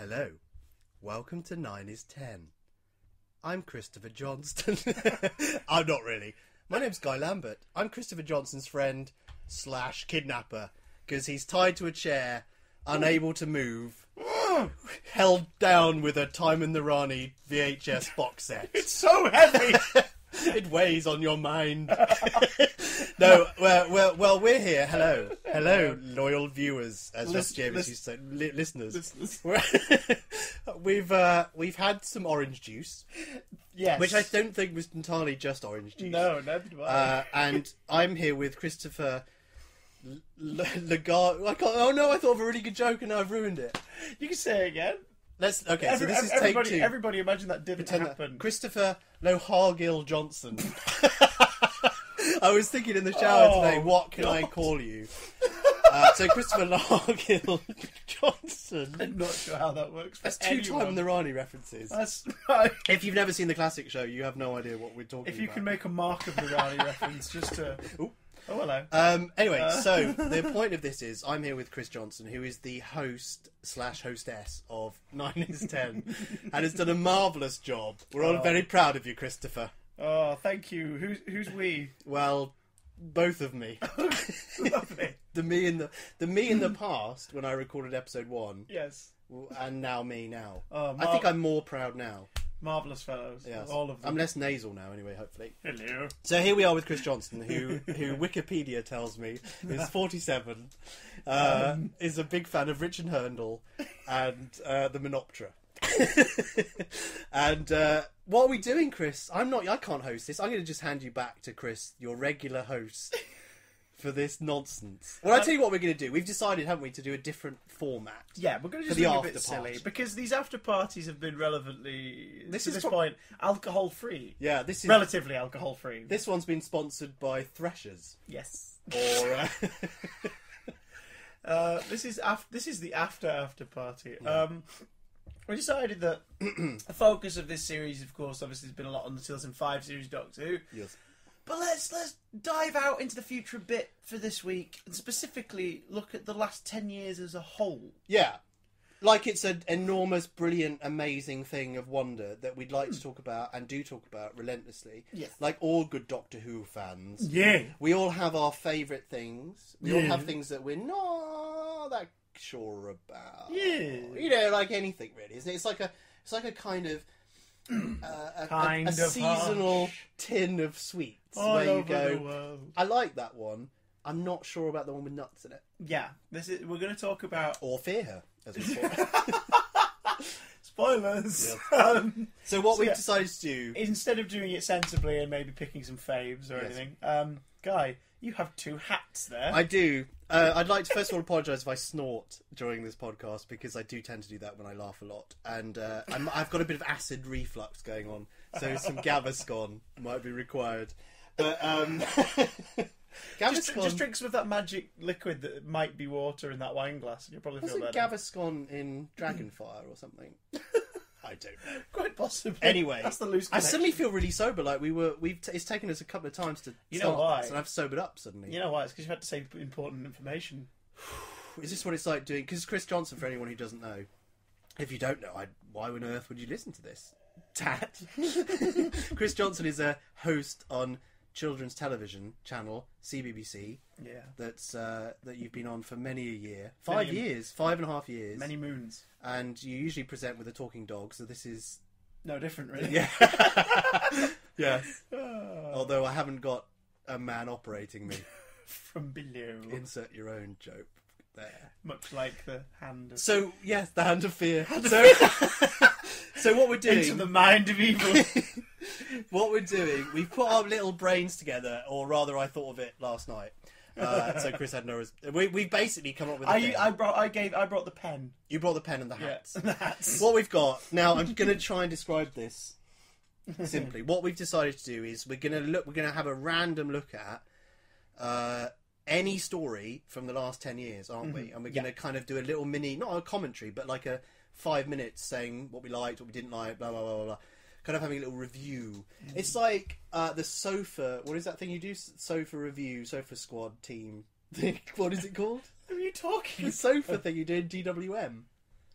Hello, welcome to 9 is 10. I'm Christopher Johnston. I'm not really. My name's Guy Lambert. I'm Christopher Johnston's friend / kidnapper because he's tied to a chair, unable to move, held down with a Time in the Rani VHS box set. It's so heavy! It weighs on your mind. No, well, we're here. Hello, loyal viewers, as Just James used to say, listeners. We've had some orange juice, Yes. which I don't think was entirely just orange juice. No, never mind. And I'm here with Christopher Lagarde. Oh no, I thought of a really good joke and now I've ruined it. You can say it again. So this is take two. Everybody imagine that didn't happen. Christopher Lohargill Johnson. I was thinking in the shower today, what can I call you? So Christopher Lohargill Johnson. I'm not sure how that works. That's two Time in the Rani references. That's right. If you've never seen the classic show, you have no idea what we're talking about. If you can make a mark of the Rani reference, just to... Ooh. Oh, hello. Anyway, so the point of this is I'm here with Chris Johnson, who is the host / hostess of 9 is 10 and has done a marvellous job. We're all very proud of you, Christopher. Oh, thank you. Who's we? Well, both of me. Lovely. the me in the past when I recorded episode 1. Yes. And now me now. Oh, I think I'm more proud now. Marvellous fellows. Yes. All of them. I'm less nasal now anyway, hopefully. Hello. So here we are with Chris Johnson, who Wikipedia tells me is 47, is a big fan of Richard Hurndall and the Menoptera. And what are we doing, Chris? I can't host this. I'm going to just hand you back to Chris, your regular host, for this nonsense. Well, I'll tell you what we're going to do. We've decided, haven't we, to do a different format. Yeah, we're going to just make it a bit silly because these after parties have been relatively, to this point, alcohol free. Yeah, this is relatively alcohol free. This one's been sponsored by Threshers. Yes. Or this is the after party. Yeah. We decided that the focus of this series, of course, obviously has been a lot on the 2005 series Doctor Who. Yes. But let's dive out into the future a bit for this week and specifically look at the last 10 years as a whole. Yeah. Like it's an enormous, brilliant, amazing thing of wonder that we'd like to talk about and do talk about relentlessly. Yes. Like all good Doctor Who fans. Yeah. We all have our favourite things. We all Yeah. have things that we're not that sure about. Yeah. You know, like anything really, isn't it? It's like a kind of a seasonal tin of sweets where you go, I like that one. I'm not sure about the one with nuts in it. Yeah, we're going to talk about... Or Fear Her, as we call it. Spoilers! Yeah. So what we've decided to do... Instead of doing it sensibly and maybe picking some faves or anything, Guy, you have 2 hats there. I do. I'd like to first of all apologise if I snort during this podcast because I do tend to do that when I laugh a lot. And I've got a bit of acid reflux going on, so some Gaviscon might be required. But Gaviscon... Just drink some of that magic liquid that might be water in that wine glass and you'll probably feel better. Gaviscon in Dragonfire or something? I don't know. Quite possibly. Anyway, that's the loose I connection. suddenly feel really sober. Like it's taken us a couple of times to start why? this, and I've sobered up suddenly. You know why? It's because you've had to say important information. Is this what it's like doing? Because Chris Johnson, for anyone who doesn't know, if you don't know, why on earth would you listen to this? Tat. Chris Johnson is a host on children's television channel CBBC. Yeah. That you've been on for many a year. 5.5 years. Many moons. And you usually present with a talking dog, so this is... No different, really. Yeah. Yes. Although I haven't got a man operating me. From below. Insert your own joke there. Much like the hand of... So, yes, the hand of fear. So what we're doing... Into the mind of evil. What we're doing, we've put our little brains together, or rather I thought of it last night. So Chris had no... We basically come up with a thing. I brought the pen. You brought the pen and the hats. Yeah, the hats. What we've got... Now, I'm going to try and describe this simply. What we've decided to do is we're going to have a random look at any story from the last 10 years, aren't we? And we're going to kind of do a little mini, not a commentary, but like a 5 minutes saying what we liked, what we didn't like, blah, blah, blah, blah, blah. Kind of having a little review. It's like the sofa... What is that thing you do? Sofa review, sofa squad team thing. What is it called? Who are you talking? The sofa thing you do in DWM.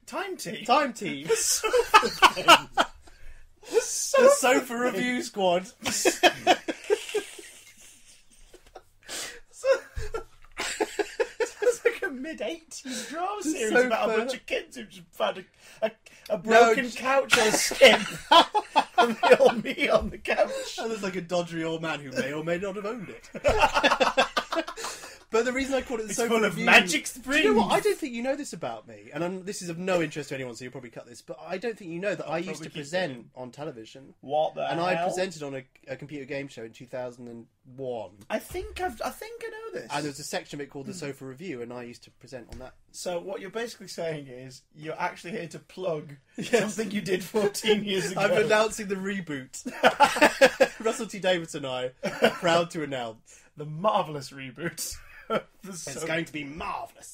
Time Team. Time Team. The Sofa Review Squad. Sounds like a mid-80s drama series about a bunch of kids who just found a broken couch on a skip and they all meet on the couch. And there's like a dodgy old man who may or may not have owned it. But the reason I call it the It's Sofa full of Review... magic springs. Do you know what? I don't think you know this about me. And this is of no interest to anyone, so you'll probably cut this. But I don't think you know that I used to present on television. What the hell? And I presented on a computer game show in 2001. I think I know this. And there was a section of it called the Sofa Review, and I used to present on that. So what you're basically saying is you're actually here to plug something you did 14 years ago. I'm announcing the reboot. Russell T Davies and I are proud to announce the marvellous reboot. It's going to be marvellous.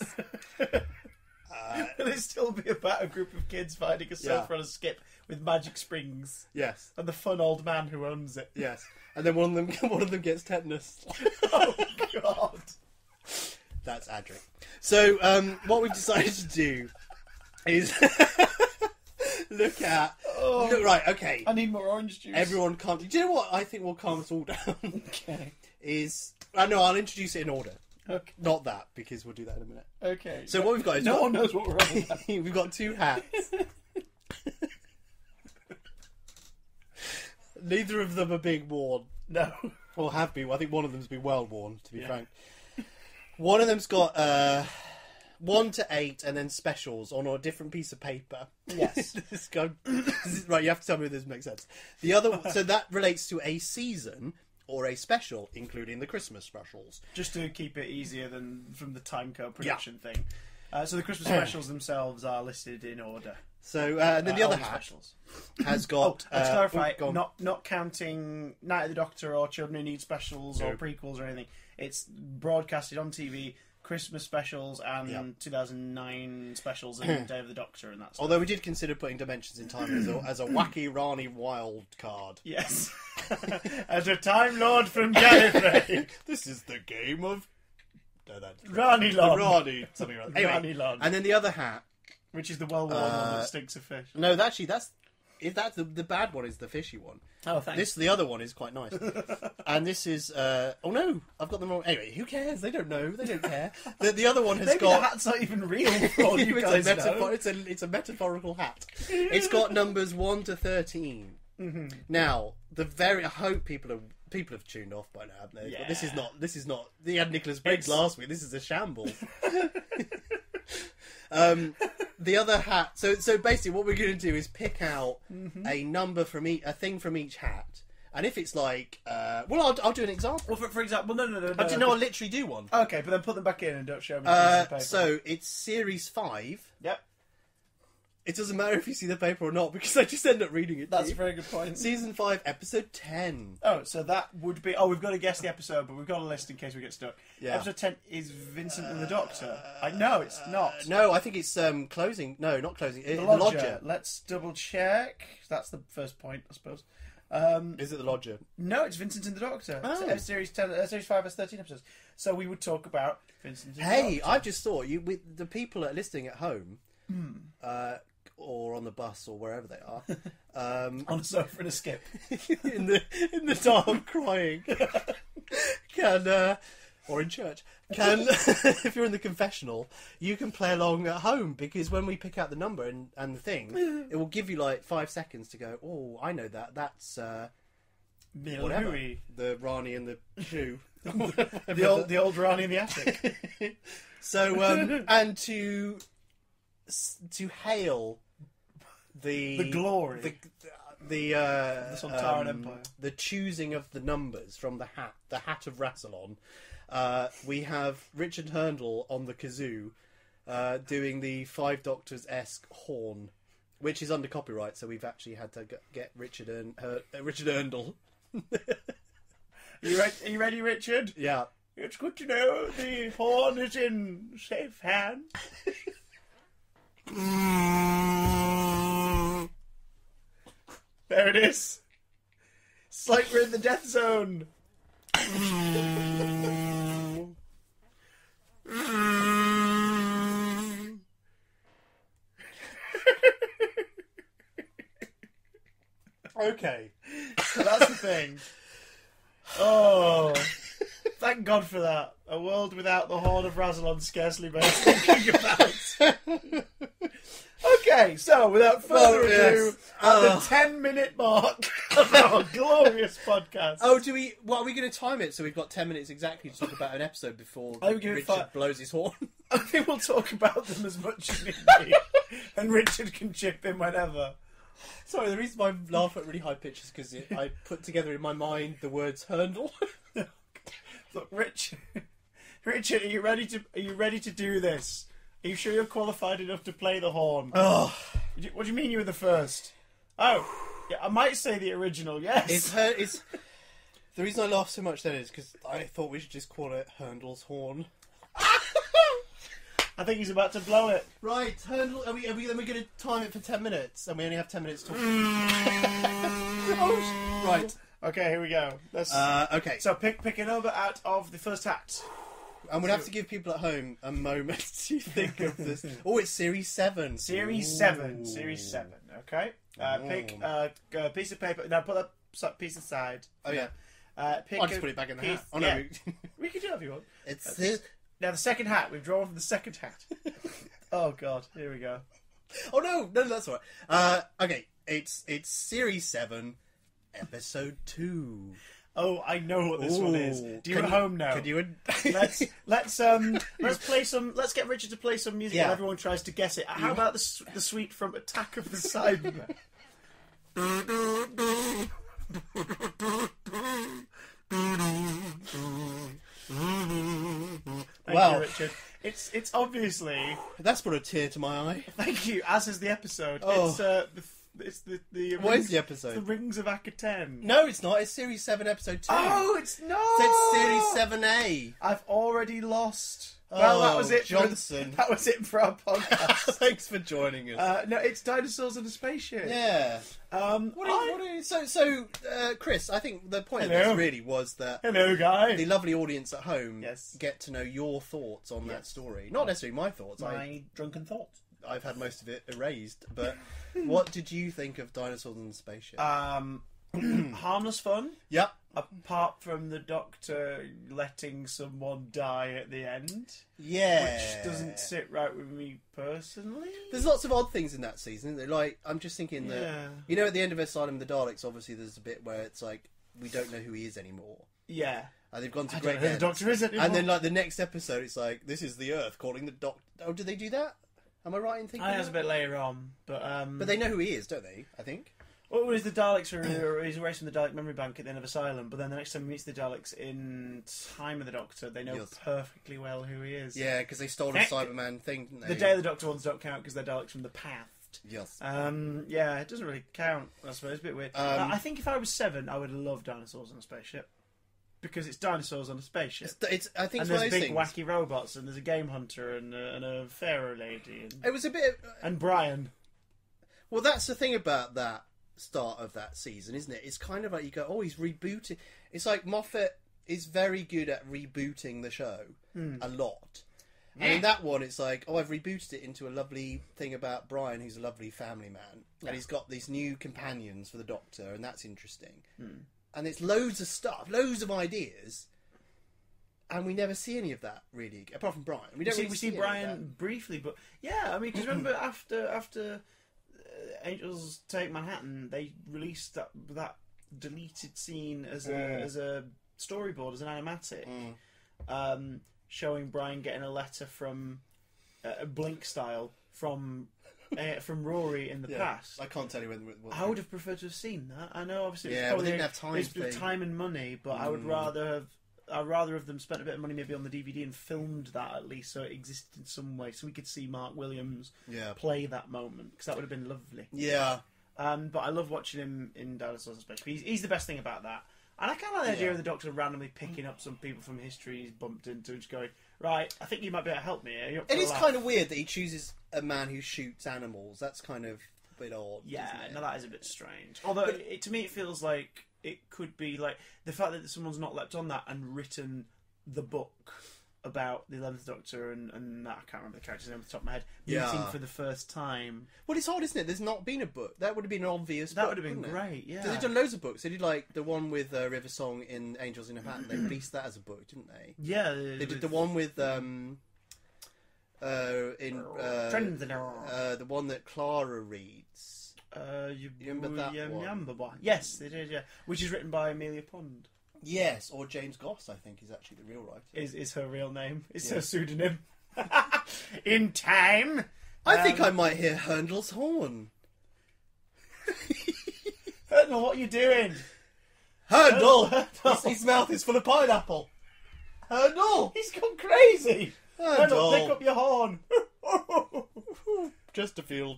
Will it still be about a group of kids finding a sofa on a skip with magic springs? Yes. And the fun old man who owns it. Yes. And then one of them gets tetanus. Oh God. That's Adric. So what we've decided to do is look at. Right. Okay. I need more orange juice. Everyone can't. Do you know what I think will calm us all down? Okay. I'll introduce it in order. Okay. Not that, because we'll do that in a minute. Okay. So what we've got is... No one knows what we're on about. We've got two hats. Neither of them are being worn. No. Or have been. I think one of them's been well worn, to be frank. One of them's got 1 to 8 and then specials on a different piece of paper. Yes. Right, you have to tell me if this makes sense. The other one, so that relates to a season... or a special, including the Christmas specials. Just to keep it easier than from the timecode production thing. So the Christmas specials themselves are listed in order. So and then the other hat specials has got... let's clarify, not counting Night of the Doctor or Children Who Need Specials or prequels or anything. It's broadcasted on TV, Christmas specials and 2009 specials and Day of the Doctor and that stuff. Although we did consider putting Dimensions in Time as a wacky Rani wild card. Yes. As a Time Lord from Gallifrey. This is the game of... No, that's... Rani Lon. Rani. Something like that. Anyway, Rani Lon. and then the other hat... Which is the well-worn one that stinks of fish. No, actually, that's the bad one is the fishy one. Oh, thanks. The other one is quite nice. And this is... oh, no. I've got them wrong. Anyway, who cares? They don't know. They don't care. The other one has Maybe got... the hat's not even real for all you guys know. It's a metaphorical hat. It's got numbers 1 to 13. Mm-hmm. Now, I hope people have tuned off by now, haven't they? Yeah. But this is not... They had Nicholas Briggs last week. This is a shambles. The other hat. So basically, what we're going to do is pick out a number from a thing from each hat, and if it's like, I'll do an example. Well, for example, no. I'll literally do one. Okay, but then put them back in and don't show me the piece of paper. So it's series 5. Yep. It doesn't matter if you see the paper or not because I just end up reading it. That's a very good point. Season 5, episode 10. Oh, so that would be... Oh, we've got to guess the episode, but we've got a list in case we get stuck. Yeah. Episode 10 is Vincent and the Doctor. No, it's not. No, I think it's closing. No, not closing. The Lodger. Let's double check. That's the first point, I suppose. Is it the Lodger? No, it's Vincent and the Doctor. Oh. It's series 10, series 5 has 13 episodes. So we would talk about Vincent and the Doctor. Hey, I just thought the people that are listening at home, or on the bus or wherever they are, on a sofa in a skip, in the dark crying, can or in church can if you're in the confessional, you can play along at home because when we pick out the number and the thing, it will give you like 5 seconds to go. Oh, I know that's whatever. Louis. The Rani and the shoe. the old Rani in the attic. So and to hail the glory, the Sontaran Empire, the choosing of the numbers from the hat of Rassilon, we have Richard Hurndall on the kazoo doing the Five Doctors-esque horn, which is under copyright, so we've actually had to get Richard Hurndall. Are you ready, Richard? Yeah. It's good to know the horn is in safe hands. There it is. It's like we're in the death zone. Okay, so that's the thing. Oh, thank God for that. A world without the Horn of Rassilon scarcely bears thinking about. Okay, so without further ado, at the 10-minute mark of our glorious podcast. Oh, what are we going to time it so we've got 10 minutes exactly to talk about an episode before Richard blows his horn? I think we'll talk about them as much as need be, and Richard can chip in whenever. Sorry, the reason why I laugh at really high pitch is because I put together in my mind the words Hurndle. Look, Richard, are you ready to do this? Are you sure you're qualified enough to play the horn? Oh, what do you mean you were the first? Oh, yeah, I might say the original. Yes. It's the reason I laugh so much then is because I thought we should just call it Hurndle's horn. I think he's about to blow it. Right, Hurndle. Are we going to time it for 10 minutes? And we only have 10 minutes to talk. Right. Okay, here we go. Okay. So pick a number out of the first hat. I'm going to have to give people at home a moment to think of this. Oh, it's Series 7. Series 7. Series 7, okay? Pick a piece of paper. Now, put that piece aside. Oh, yeah. I'll just put it back in the hat. Oh, no. Yeah. We can do it if you want. It's this. Now, the second hat. We've drawn for the second hat. Oh, God. Here we go. Oh, no, that's all right. Okay, it's Series 7, Episode 2. Oh, I know what this one is. Do you at home know? Can you? Let's play some. Let's get Richard to play some music, and everyone tries to guess it. How about the suite from Attack of the Cybermen? Thank you, Richard. It's obviously That's brought a tear to my eye. Thank you. As is the episode. Oh. It's the What is the episode? The Rings of Akaten. No, it's not. It's Series 7, Episode 2. Oh, it's not. So it's Series 7A. I've already lost. Well, that was it. Johnson. That was it for our podcast. Thanks for joining us. No, it's Dinosaurs in a Spaceship. Yeah. Chris, I think the point of this really was that hello, guys, the lovely audience at home Yes. get to know your thoughts on that story. Not necessarily my thoughts. My drunken thoughts. I've had most of it erased. But what did you think of Dinosaurs in the Spaceship? Harmless fun. Yep. Apart from the Doctor letting someone die at the end. Yeah. Which doesn't sit right with me personally. There's lots of odd things in that season, isn't there? Like, I'm just thinking that, you know, at the end of Asylum of the Daleks, obviously there's a bit where it's like, we don't know who he is anymore. Yeah. And they've gone to I great don't know who the Doctor is anymore. And then, like, the next episode, it's like, this is the Earth calling the Doctor. Oh, did they do that? Am I right in thinking I think that's a bit later on. But they know who he is, don't they? I think. Well, it was the Daleks he's erased from the Dalek memory bank at the end of Asylum, but then the next time he meets the Daleks in Time of the Doctor, they know perfectly well who he is. Yeah, because they stole a Cyberman thing, didn't they? The Day of the Doctor ones don't count because they're Daleks from the past. Yes. Yeah, it doesn't really count, I suppose. It's a bit weird. I think if I was 7, I would love Dinosaurs on a Spaceship. Because it's dinosaurs on a spaceship. I think and there's big wacky robots, and there's a game hunter, and a pharaoh lady. And, it was a bit... and Brian. Well, that's the thing about that start of that season, isn't it? It's kind of like you go, oh, he's rebooting. It's like Moffat is very good at rebooting the show a lot. And in that one, it's like, oh, I've rebooted it into a lovely thing about Brian, who's a lovely family man. Yeah. And he's got these new companions for the Doctor, and that's interesting. And it's loads of stuff, loads of ideas, and we never see any of that, really, apart from Brian. We see Brian briefly, but yeah, I mean, because remember after Angels Take Manhattan, they released that deleted scene as a storyboard, as an animatic, showing Brian getting a letter from Blink style from Rory in the past. I can't tell you when. I would have preferred to have seen that. I know, obviously, we didn't have time. It's time and money, but I would rather have them spent a bit of money maybe on the DVD and filmed that at least, so it existed in some way, so we could see Mark Williams play that moment, because that would have been lovely. Yeah. But I love watching him in Dinosaurs especially. He's the best thing about that. And I kind of like the idea of the Doctor randomly picking up some people from history he's bumped into and just going, right, I think you might be able to help me here. It is kind of weird that he chooses a man who shoots animals. That's kind of a bit odd. Yeah, no, that is a bit strange. Although, to me, it feels like it could be like the fact that someone's not leapt on that and written the book about the 11th Doctor and I can't remember the character's name off the top of my head, meeting for the first time. Well, it's hard, isn't it? There's not been a book. That would have been an obvious That book, would have been wouldn't it? great, yeah. They've done loads of books. They did like the one with River Song in Angels in a Hat. They released that as a book, didn't they? Yeah. They did the one with the one that Clara reads. You remember that one? Yes, they did, yeah. Which is written by Amelia Pond. Yes, or James Goss, I think, is actually the real writer. Is her real name. It's her pseudonym. In time. I think I might hear Herndel's horn. Hernel, what are you doing? Hernel! His mouth is full of pineapple. Hernel! He's gone crazy. Hernel, pick up your horn. Chesterfield.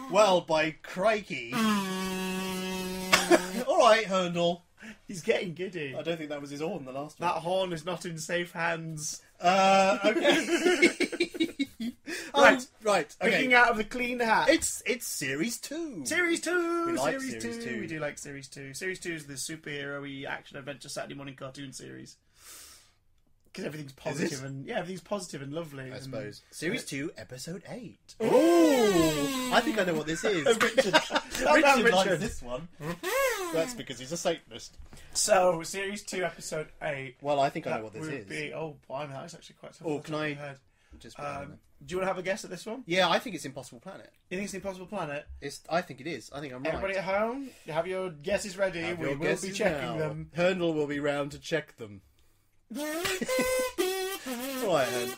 Well, by crikey. Alright, Hernel. He's getting giddy. I don't think that was his horn, the last one. That horn is not in safe hands. Okay. Right. Okay. Picking out of the clean hat. It's Series 2. Series 2! We like Series Series 2. We do like Series 2. Series 2 is the superhero-y action-adventure Saturday morning cartoon series. Because everything's positive everything's positive and lovely. I suppose. Series 2, Episode 8. Oh! I think I know what this is. Richard likes this one. That's because he's a Satanist. So, Series 2, Episode 8. Well, I think I know what this is. Oh, blimey, that's actually quite tough. Oh, can I just... do you want to have a guess at this one? Yeah, I think it's Impossible Planet. You think it's Impossible Planet? I think it is. I think I'm right. Everybody at home, have your guesses ready. We will be checking them. Hernel will be round to check them. Right, Hern.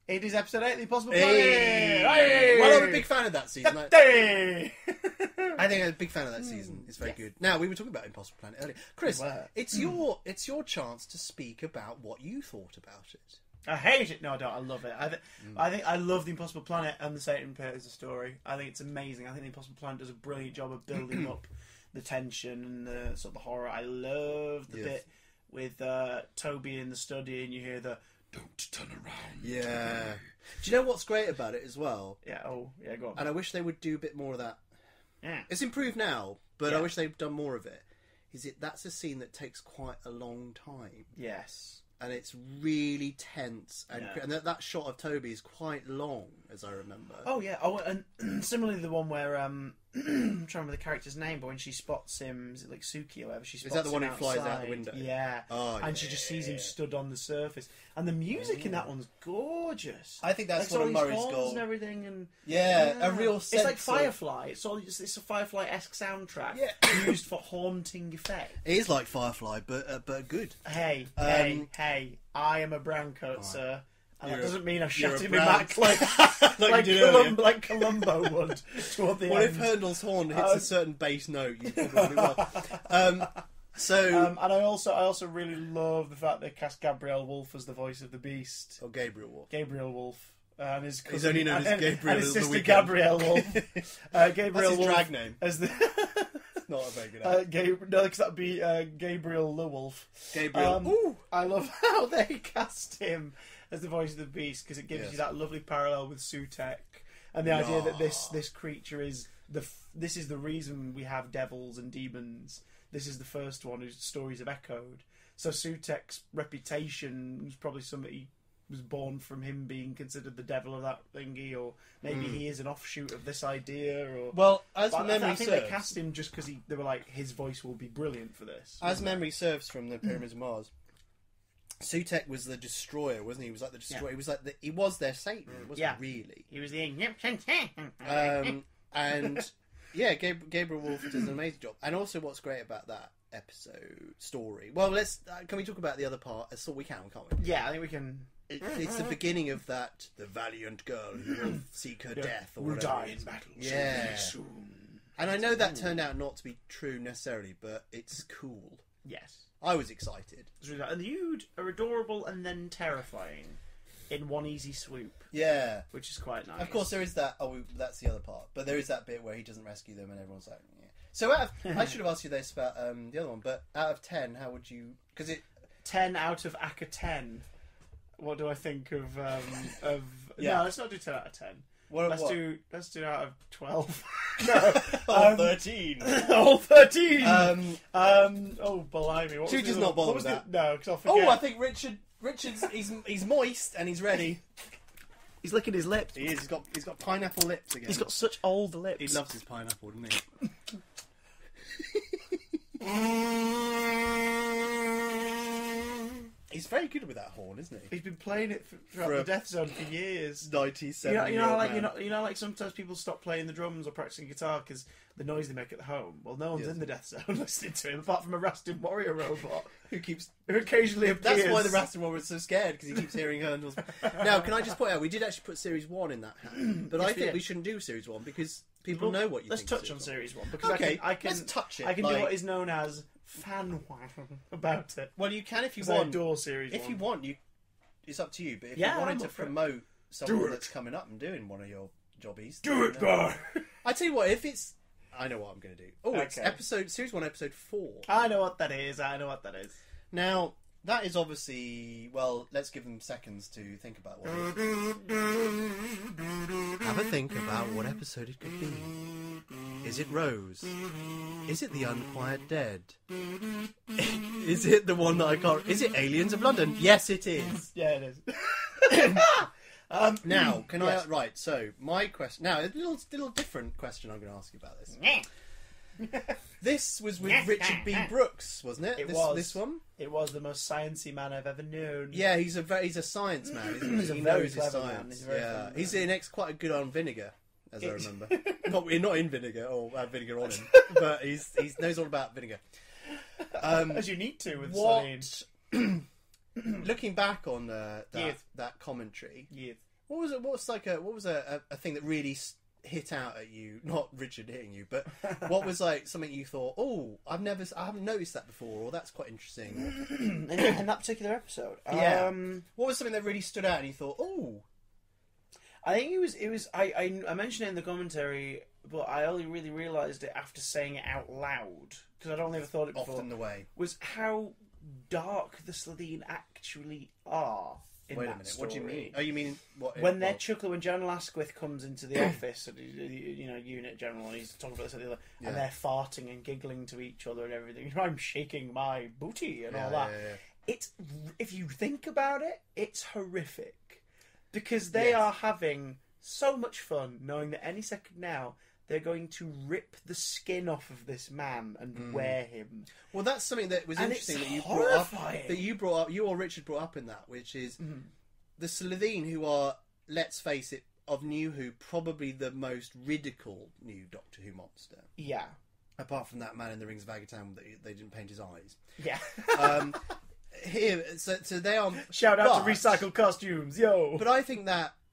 It is Episode 8, The Impossible Planet. Hey! Well, I'm a big fan of that season. Hey! I think I'm a big fan of that season. It's very good. Now, we were talking about Impossible Planet earlier. Chris, it's your chance to speak about what you thought about it. I hate it. No, I don't. I love it. I think I love The Impossible Planet and the Satan Pit as a story. I think it's amazing. I think The Impossible Planet does a brilliant job of building up the tension and the sort of the horror. I love the bit with Toby in the study and you hear the "Don't turn around." Yeah. Do you know what's great about it as well? Yeah. Oh, yeah. Go on. And I wish they would do a bit more of that. Yeah. It's improved now, but I wish they'd done more of it. That's a scene that takes quite a long time. Yes. And it's really tense, and that shot of Toby is quite long, as I remember. Oh yeah. Oh, and similarly, the one where I'm trying to remember the character's name, but when she spots him, is it like Suki or whatever? She spots is that the one him who flies outside. out the window? Yeah. Oh, and she just sees him stood on the surface, and the music in that one's gorgeous. I think that's like, one of Murray's horns goals. and everything, and a real sense. It's like Firefly. It's a Firefly-esque soundtrack used for haunting effect. It is like Firefly, but good. Hey! I am a brown coat, sir. And that doesn't mean I've shot him in back like Columbo would toward the end. What if Hernel's horn hits a certain bass note? You probably will. And I also really love the fact they cast Gabrielle Wolfe as the voice of the Beast. Or Gabriel Wolfe. Gabriel Wolfe. And his cousin, he's only known as Gabriel and his the sister Weekend. Gabrielle Wolfe. Gabriel That's his Wolfe drag name. As the not a very good no, because that'd be Gabriel the Wolf. Gabriel. I love how they cast him as the voice of the Beast because it gives you that lovely parallel with Sutek and the idea that this creature is this is the reason we have devils and demons. This is the first one whose stories have echoed. So Sutek's reputation was probably somebody was born from him being considered the devil of that thingy, or maybe he is an offshoot of this idea. Or as memory I think serves, they cast him just because they were like, his voice will be brilliant for this. As memory serves from the Pyramids of Mars, Sutek was the destroyer, wasn't he? He was like the destroyer. Yeah. He was their Satan, wasn't he? Really. He was the and Gabriel Wolfe does an amazing job. And also, what's great about that episode story? Well, can we talk about the other part? So we can, can't we? Yeah, I think we can. It's the beginning of that. The valiant girl who will seek her death, or will whatever. die in battle. Yeah. Soon. And I know that turned out not to be true necessarily, but it's cool. Yes. I was excited. And the Ood are adorable and then terrifying in one easy swoop. Yeah. Which is quite nice. Of course, there is that. That's the other part. But there is that bit where he doesn't rescue them and everyone's like, yeah. So I should have asked you this about the other one, but out of 10, how would you... 10 out of Aka 10. What do I think of... Yeah. No, let's not do 10 out of 10. Let's do out of 12. No, 13. Oh, 13. Oh, blimey! Should we just not bother with that? No, because I'll forget. Oh, I think Richard's he's moist and he's ready. He's licking his lips. He is. He's got pineapple lips again. He's got such old lips. He loves his pineapple, doesn't he? He's very good with that horn, isn't he? He's been playing it throughout the Death Zone for years. 97. You know, like sometimes people stop playing the drums or practicing guitar because the noise they make at home. Well, no one's in the Death Zone listening to him apart from a Rastin Warrior robot who occasionally appears. That's why the Rastin Warrior is so scared, because he keeps hearing Herndel's. Now, can I just point out, we did actually put Series 1 in that hat, but I think we shouldn't do Series 1 because people know what you think. Let's touch on Series 1 because let's touch it. I can do what is known as fan about it. Well, you can if you want. want. Adore Series 1. If you want, it's up to you. But if you wanted to promote someone that's coming up and doing one of your jobbies, do it, guy. I tell you what, if it's, I know what I'm going to do. Oh, it's Series 1, Episode 4. I know what that is. Now, that is obviously, well, let's give them seconds to think about what it is. Have a think about what episode it could be. Is it Rose? Is it The Unquiet Dead? Is it the one that I can't... Is it Aliens of London? Yes, it is. Yeah, it is. Now, can I... Right, so, my question... Now, a little different question I'm going to ask you about this. This was with Richard B. Brooks, wasn't it? This one? It was the most sciencey man I've ever known. Yeah, he's a science man, isn't he? He knows his science. He's quite good on vinegar, as I remember. Not in vinegar, or vinegar on him, but he knows all about vinegar. As you need to with Celine. Looking back on that commentary, what was a thing that really hit out at you? Not Richard hitting you, but what was like something you thought, oh, I haven't noticed that before, or that's quite interesting. in that particular episode, what was something that really stood out and you thought, oh? I think it was. I mentioned it in the commentary, but I only really realised it after saying it out loud because I'd only ever thought it before. Often the way was how dark the Slitheen actually are. Wait a minute. Story. What do you mean? Oh, you mean what? When they're chuckling, when General Asquith comes into the office, unit general, and he's talking about this and the other, and they're farting and giggling to each other and everything. I'm shaking my booty and all that. It's, if you think about it, it's horrific because they are having so much fun, knowing that any second now they're going to rip the skin off of this man and wear him. Well, that's something that was interesting that you brought up. You or Richard brought up in that, which is the Slitheen, who are, let's face it, of New Who, probably the most ridiculed new Doctor Who monster. Yeah. Apart from that man in the Rings of Agatam that they didn't paint his eyes. Yeah. So they are. Shout out to recycled costumes, yo. But I think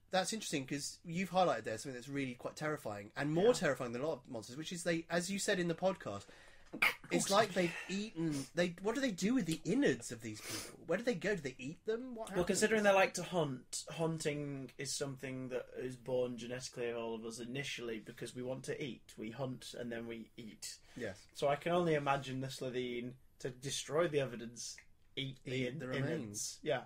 that's interesting because you've highlighted there something that's really quite terrifying and more terrifying than a lot of monsters, which is they, as you said in the podcast, it's like they've eaten. What do they do with the innards of these people? Where do they go? Do they eat them? What happens? Well, considering they like to hunt, hunting is something that is born genetically in all of us initially because we want to eat. We hunt and then we eat. Yes. So I can only imagine the Slitheen to destroy the evidence, eat the remains. Yeah.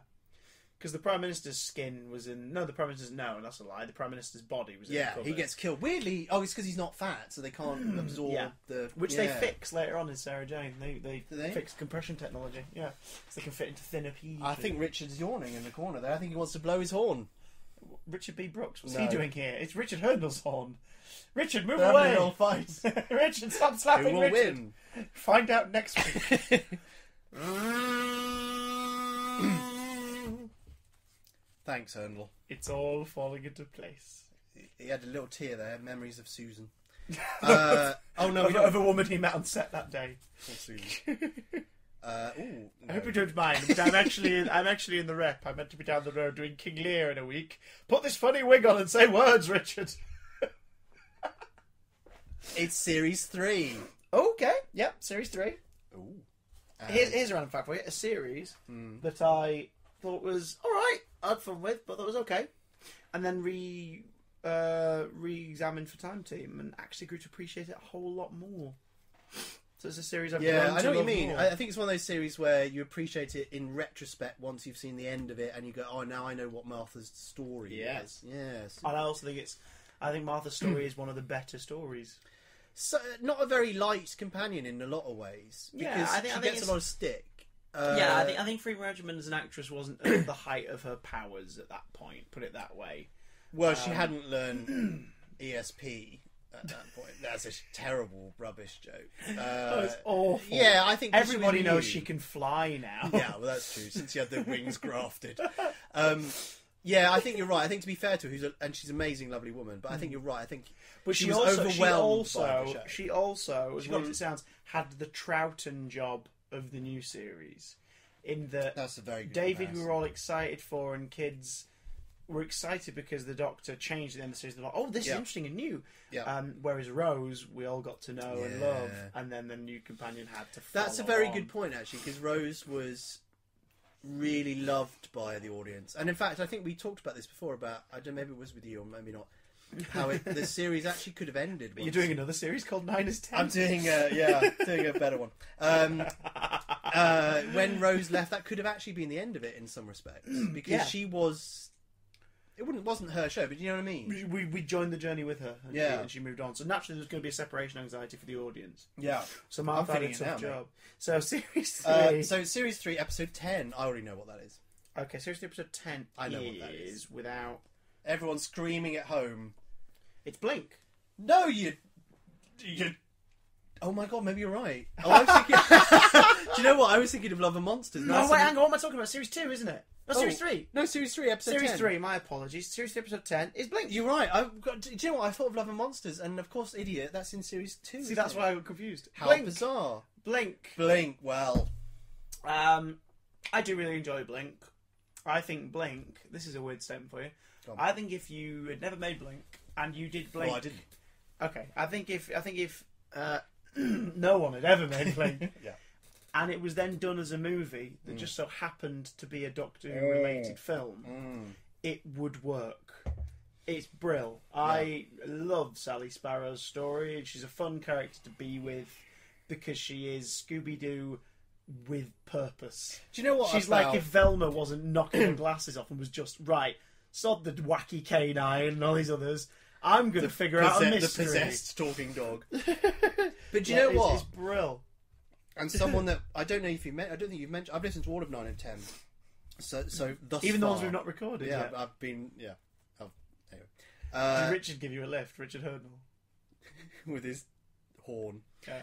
Because the Prime Minister's skin was in... No, the Prime Minister's... No, that's a lie. The Prime Minister's body was in the cupboard. He gets killed. Weirdly... Oh, it's because he's not fat, so they can't absorb the... Which they fix later on in Sarah Jane. They fix compression technology. Yeah. So they can fit into thinner people. I think Richard's yawning in the corner there. I think he wants to blow his horn. Richard B. Brooks. What's he doing here? It's Richard Herndel's horn. Richard, move They're away! All fight. Richard, stop slapping Who will Richard. Win? Find out next week. Thanks, Hernel. It's all falling into place. He had a little tear there. Memories of Susan. Of a woman he met on set that day. Poor Susan. I hope you don't mind, but I'm actually in the rep. I meant to be down the road doing King Lear in a week. Put this funny wig on and say words, Richard. It's Series 3. Okay, yep, Series 3. Ooh. Here's a random fact for you. A series that I thought was alright, I had fun with, but that was okay. And then re-examined for Time Team and actually grew to appreciate it a whole lot more. So it's a series I've grown to I know what you love mean. more. I think it's one of those series where you appreciate it in retrospect once you've seen the end of it and you go, oh, now I know what Martha's story is. Yes. And I also think it's I think Martha's story is one of the better stories. So, not a very light companion in a lot of ways. Because Yeah, I think she gets a lot of stick. I think Freema Regimen as an actress wasn't at the height of her powers at that point, put it that way. Well, she hadn't learned ESP at that point. That's a terrible rubbish joke. It's awful. Yeah, I think everybody knows she can fly now. Yeah, well, that's true, since she had the wings grafted. Yeah, I think you're right. I think, to be fair to her, and she's an amazing, lovely woman, but I think you're right. I think but she was overwhelmed by the show. She also, as weird as it sounds, had the Troughton job of the new series. In that, that's a very good David comparison. we were all excited for, and kids were excited because the Doctor changed at the end of the series. They're like, oh, this is interesting and new. Yeah. Whereas Rose, we all got to know and love, and then the new companion had to follow That's a very on. good point, actually, because Rose was really loved by the audience. And in fact, I think we talked about this before, about, I don't know, maybe it was with you or maybe not, how the series actually could have ended. You're doing another series called 9 is 10? I'm doing a better one. When Rose left, that could have actually been the end of it in some respects, because she was. It wasn't her show, but you know what I mean. We joined the journey with her, and, and she moved on. So naturally, there's going to be a separation anxiety for the audience. Yeah. So Martha had a tough job. So series 3. So series 3, episode 10. I already know what that is. Okay, series 3, episode 10. I know what that is. Without everyone screaming at home. It's Blink. No, you. Oh my god, maybe you're right. Oh, I was thinking. Do you know what? I was thinking of Love and Monsters. No, wait, hang on. What am I talking about? Series 2, isn't it? No, Series 3. No, Series 3, episode 10. Series 3, my apologies. Series 3, episode 10 is Blink. You're right. Do you know what? I thought of Love and Monsters, and of course, idiot, that's in Series 2. See, that's why I got confused. How Blink. bizarre. Blink. Well. I do really enjoy Blink. I think Blink, this is a weird statement for you. I think if you had never made Blink, and you did Blink... Oh, I didn't. Okay, I think if no one had ever made Blink... Yeah. And it was then done as a movie that just so happened to be a Doctor Who-related film, it would work. It's brill. I love Sally Sparrow's story. She's a fun character to be with because she is Scooby-Doo with purpose. Do you know what? She's like if Velma wasn't knocking her glasses off and was just, right, sod the wacky canine and all these others. I'm going to figure out a mystery. The possessed talking dog. But do you know what? It's brill. And someone that I don't know if you I don't think you've mentioned. I've listened to all of 9 and 10. So thus even far, the ones we've not recorded. Yeah, yet. I've been. Yeah. Anyway, did Richard give you a lift? Richard Hurdle with his horn. Yeah.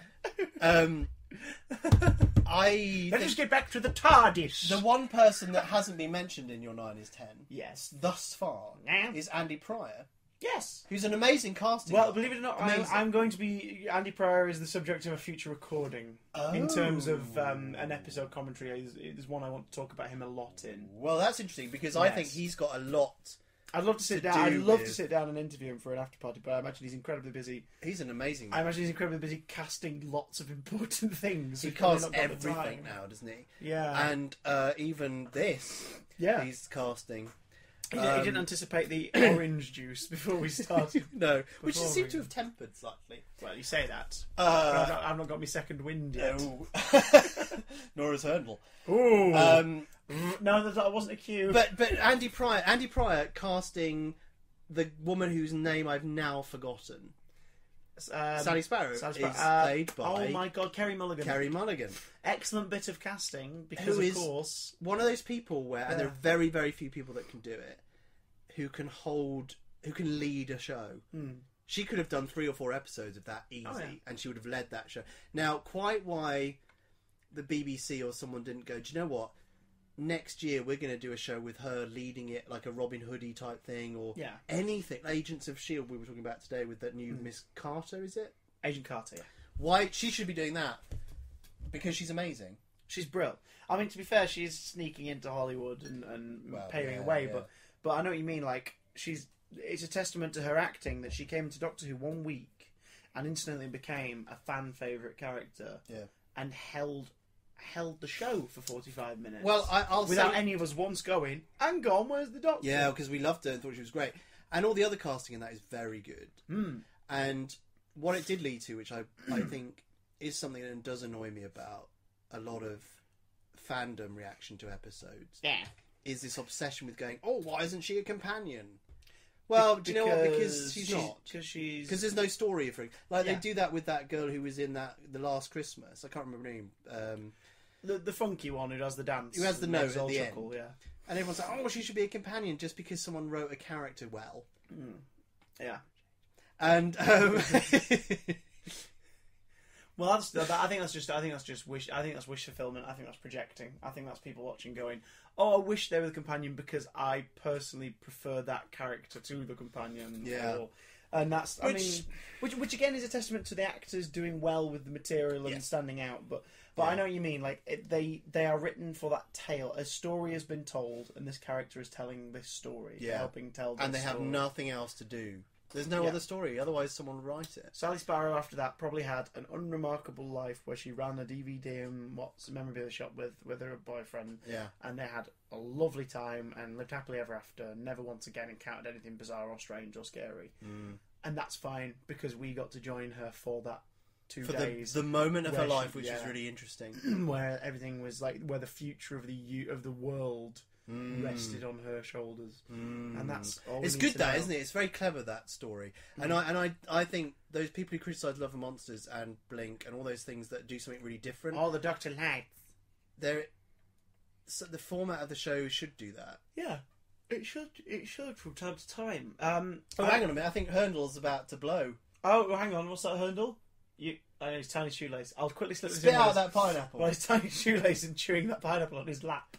Let's just get back to the TARDIS. The one person that hasn't been mentioned in your 9 is 10. Yes. Thus far is Andy Pryor. Yes. Who's an amazing casting. Well, believe it or not, I'm going to be... Andy Pryor is the subject of a future recording. In terms of an episode commentary. There's one I want to talk about him a lot in. Well, that's interesting, because I think he's got a lot... I'd love to sit down. I'd love to sit down and interview him for an after party, but I imagine he's incredibly busy. He's an amazing man. I imagine he's incredibly busy casting lots of important things. He casts everything now, doesn't he? Yeah. And even this, he's casting... He didn't anticipate the orange juice before we started. No, which seemed to have tempered slightly. Well, you say that. But I've not got my second wind yet. Nor has Hurdle. Ooh. No, that wasn't a cue. But Andy Pryor casting the woman whose name I've now forgotten. Sally Sparrow is played by... Oh my god, Kerry Mulligan. Kerry Mulligan. Excellent bit of casting, because of course... one of those people where, and there are very, very few people that can do it, who can lead a show. She could have done 3 or 4 episodes of that easy, and she would have led that show. Now, quite why the BBC or someone didn't go, do you know what? Next year we're going to do a show with her leading it, like a Robin Hoodie type thing, or anything. Agents of S.H.I.E.L.D. we were talking about today with that new Miss Carter, is it? Agent Carter, yeah. Why? She should be doing that. Because she's amazing. She's brilliant. I mean, to be fair, she's sneaking into Hollywood and paving away, but I know what you mean, like, it's a testament to her acting that she came into Doctor Who 1 week and instantly became a fan favourite character and held the show for 45 minutes. Well, I'll without say... any of us once going, hang on, where's the Doctor? Yeah, because we loved her and thought she was great. And all the other casting in that is very good. And what it did lead to, which I think is something that does annoy me about a lot of fandom reaction to episodes, is this obsession with going, oh, why isn't she a companion? Well, do you know what? Because she's not. Because there's no story for it. Like they do that with that girl who was in the Last Christmas. I can't remember her name. The funky one who does the dance. Who has the note at the end. Yeah. And everyone's like, oh, she should be a companion just because someone wrote a character well. Mm. Yeah. And well, I think that's just wish. I think that's wish fulfillment. I think that's projecting. I think that's people watching going, "Oh, I wish they were the companion because I personally prefer that character to the companion." Yeah. And that's which again is a testament to the actors doing well with the material and standing out. But I know what you mean. Like they are written for that tale. A story has been told, and this character is telling this story, helping tell. This and they have nothing else to do. There's no other story, otherwise someone would write it. Sally Sparrow, after that, probably had an unremarkable life where she ran a DVD and memorabilia shop with her boyfriend. Yeah. And they had a lovely time and lived happily ever after. Never once again encountered anything bizarre or strange or scary. Mm. And that's fine because we got to join her for that 2 for days. The moment of her life, which is really interesting. Where everything was like, where the future of the world rested on her shoulders, and that's all. It's good, that isn't it? It's very clever, that story, and I think those people who criticise Love and Monsters and Blink and all those things that do something really different. Oh, the Dr. Lights. So the format of the show should do that. Yeah, it should. It should from time to time. Hang on a minute. I think Hurndall's about to blow. Oh, hang on. What's that, Hurndall? I know his tiny shoelace. I'll quickly slip this in. Spit out that pineapple. Well, his tiny shoelace and chewing that pineapple on his lap.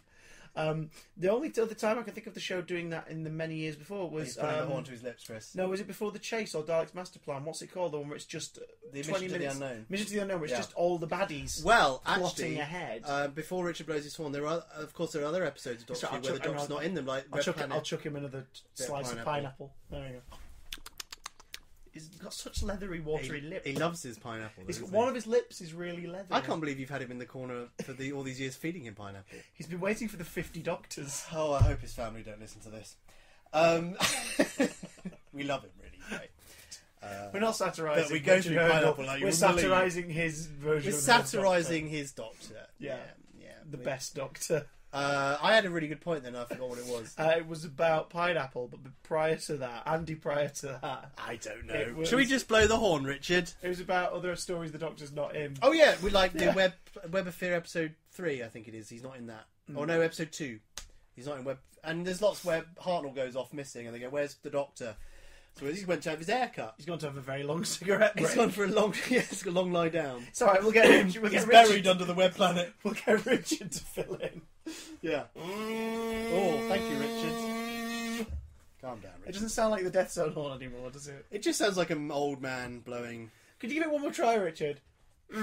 The only other time I can think of the show doing that in the many years before was... He's putting the horn to his lips, Chris. No, was it before The Chase or Dalek's Master Plan? What's it called? The one where it's just the 20 minutes... to the Unknown. Mission to the Unknown, where it's just all the baddies plotting ahead. Before Richard blows his horn, there are other episodes of Doctor Who where the Doctor's not in them, like I'll chuck him another slice of pineapple. There we go. He's got such leathery, watery lips. He loves his pineapple. One of his lips is really leathery. I can't believe you've had him in the corner for all these years feeding him pineapple. He's been waiting for the 50 Doctors. Oh, I hope his family don't listen to this. We love him, really. Right? We're not satirising. But we go through pineapple like we're satirising his version. We're satirising his Doctor. Yeah. The best Doctor. I had a really good point then. I forgot what it was. It was about pineapple, but prior to that, prior to that, I don't know. Should we just blow the horn, Richard? It was about other stories the Doctor's not in. Oh yeah, we like the Web of Fear episode 3. I think it is. He's not in that. Oh no, episode 2. He's not in Web. And there's lots where Hartnell goes off missing, and they go, "Where's the Doctor?" So he went to have his haircut. He's gone to have a very long cigarette break. He's gone for a long, it's a long lie down. It's alright, we'll get him. He's buried under the web planet. We'll get Richard to fill in. Yeah. Oh, thank you, Richard. Calm down, Richard. It doesn't sound like the Death Zone horn anymore, does it? It just sounds like an old man blowing. Could you give it one more try, Richard? It's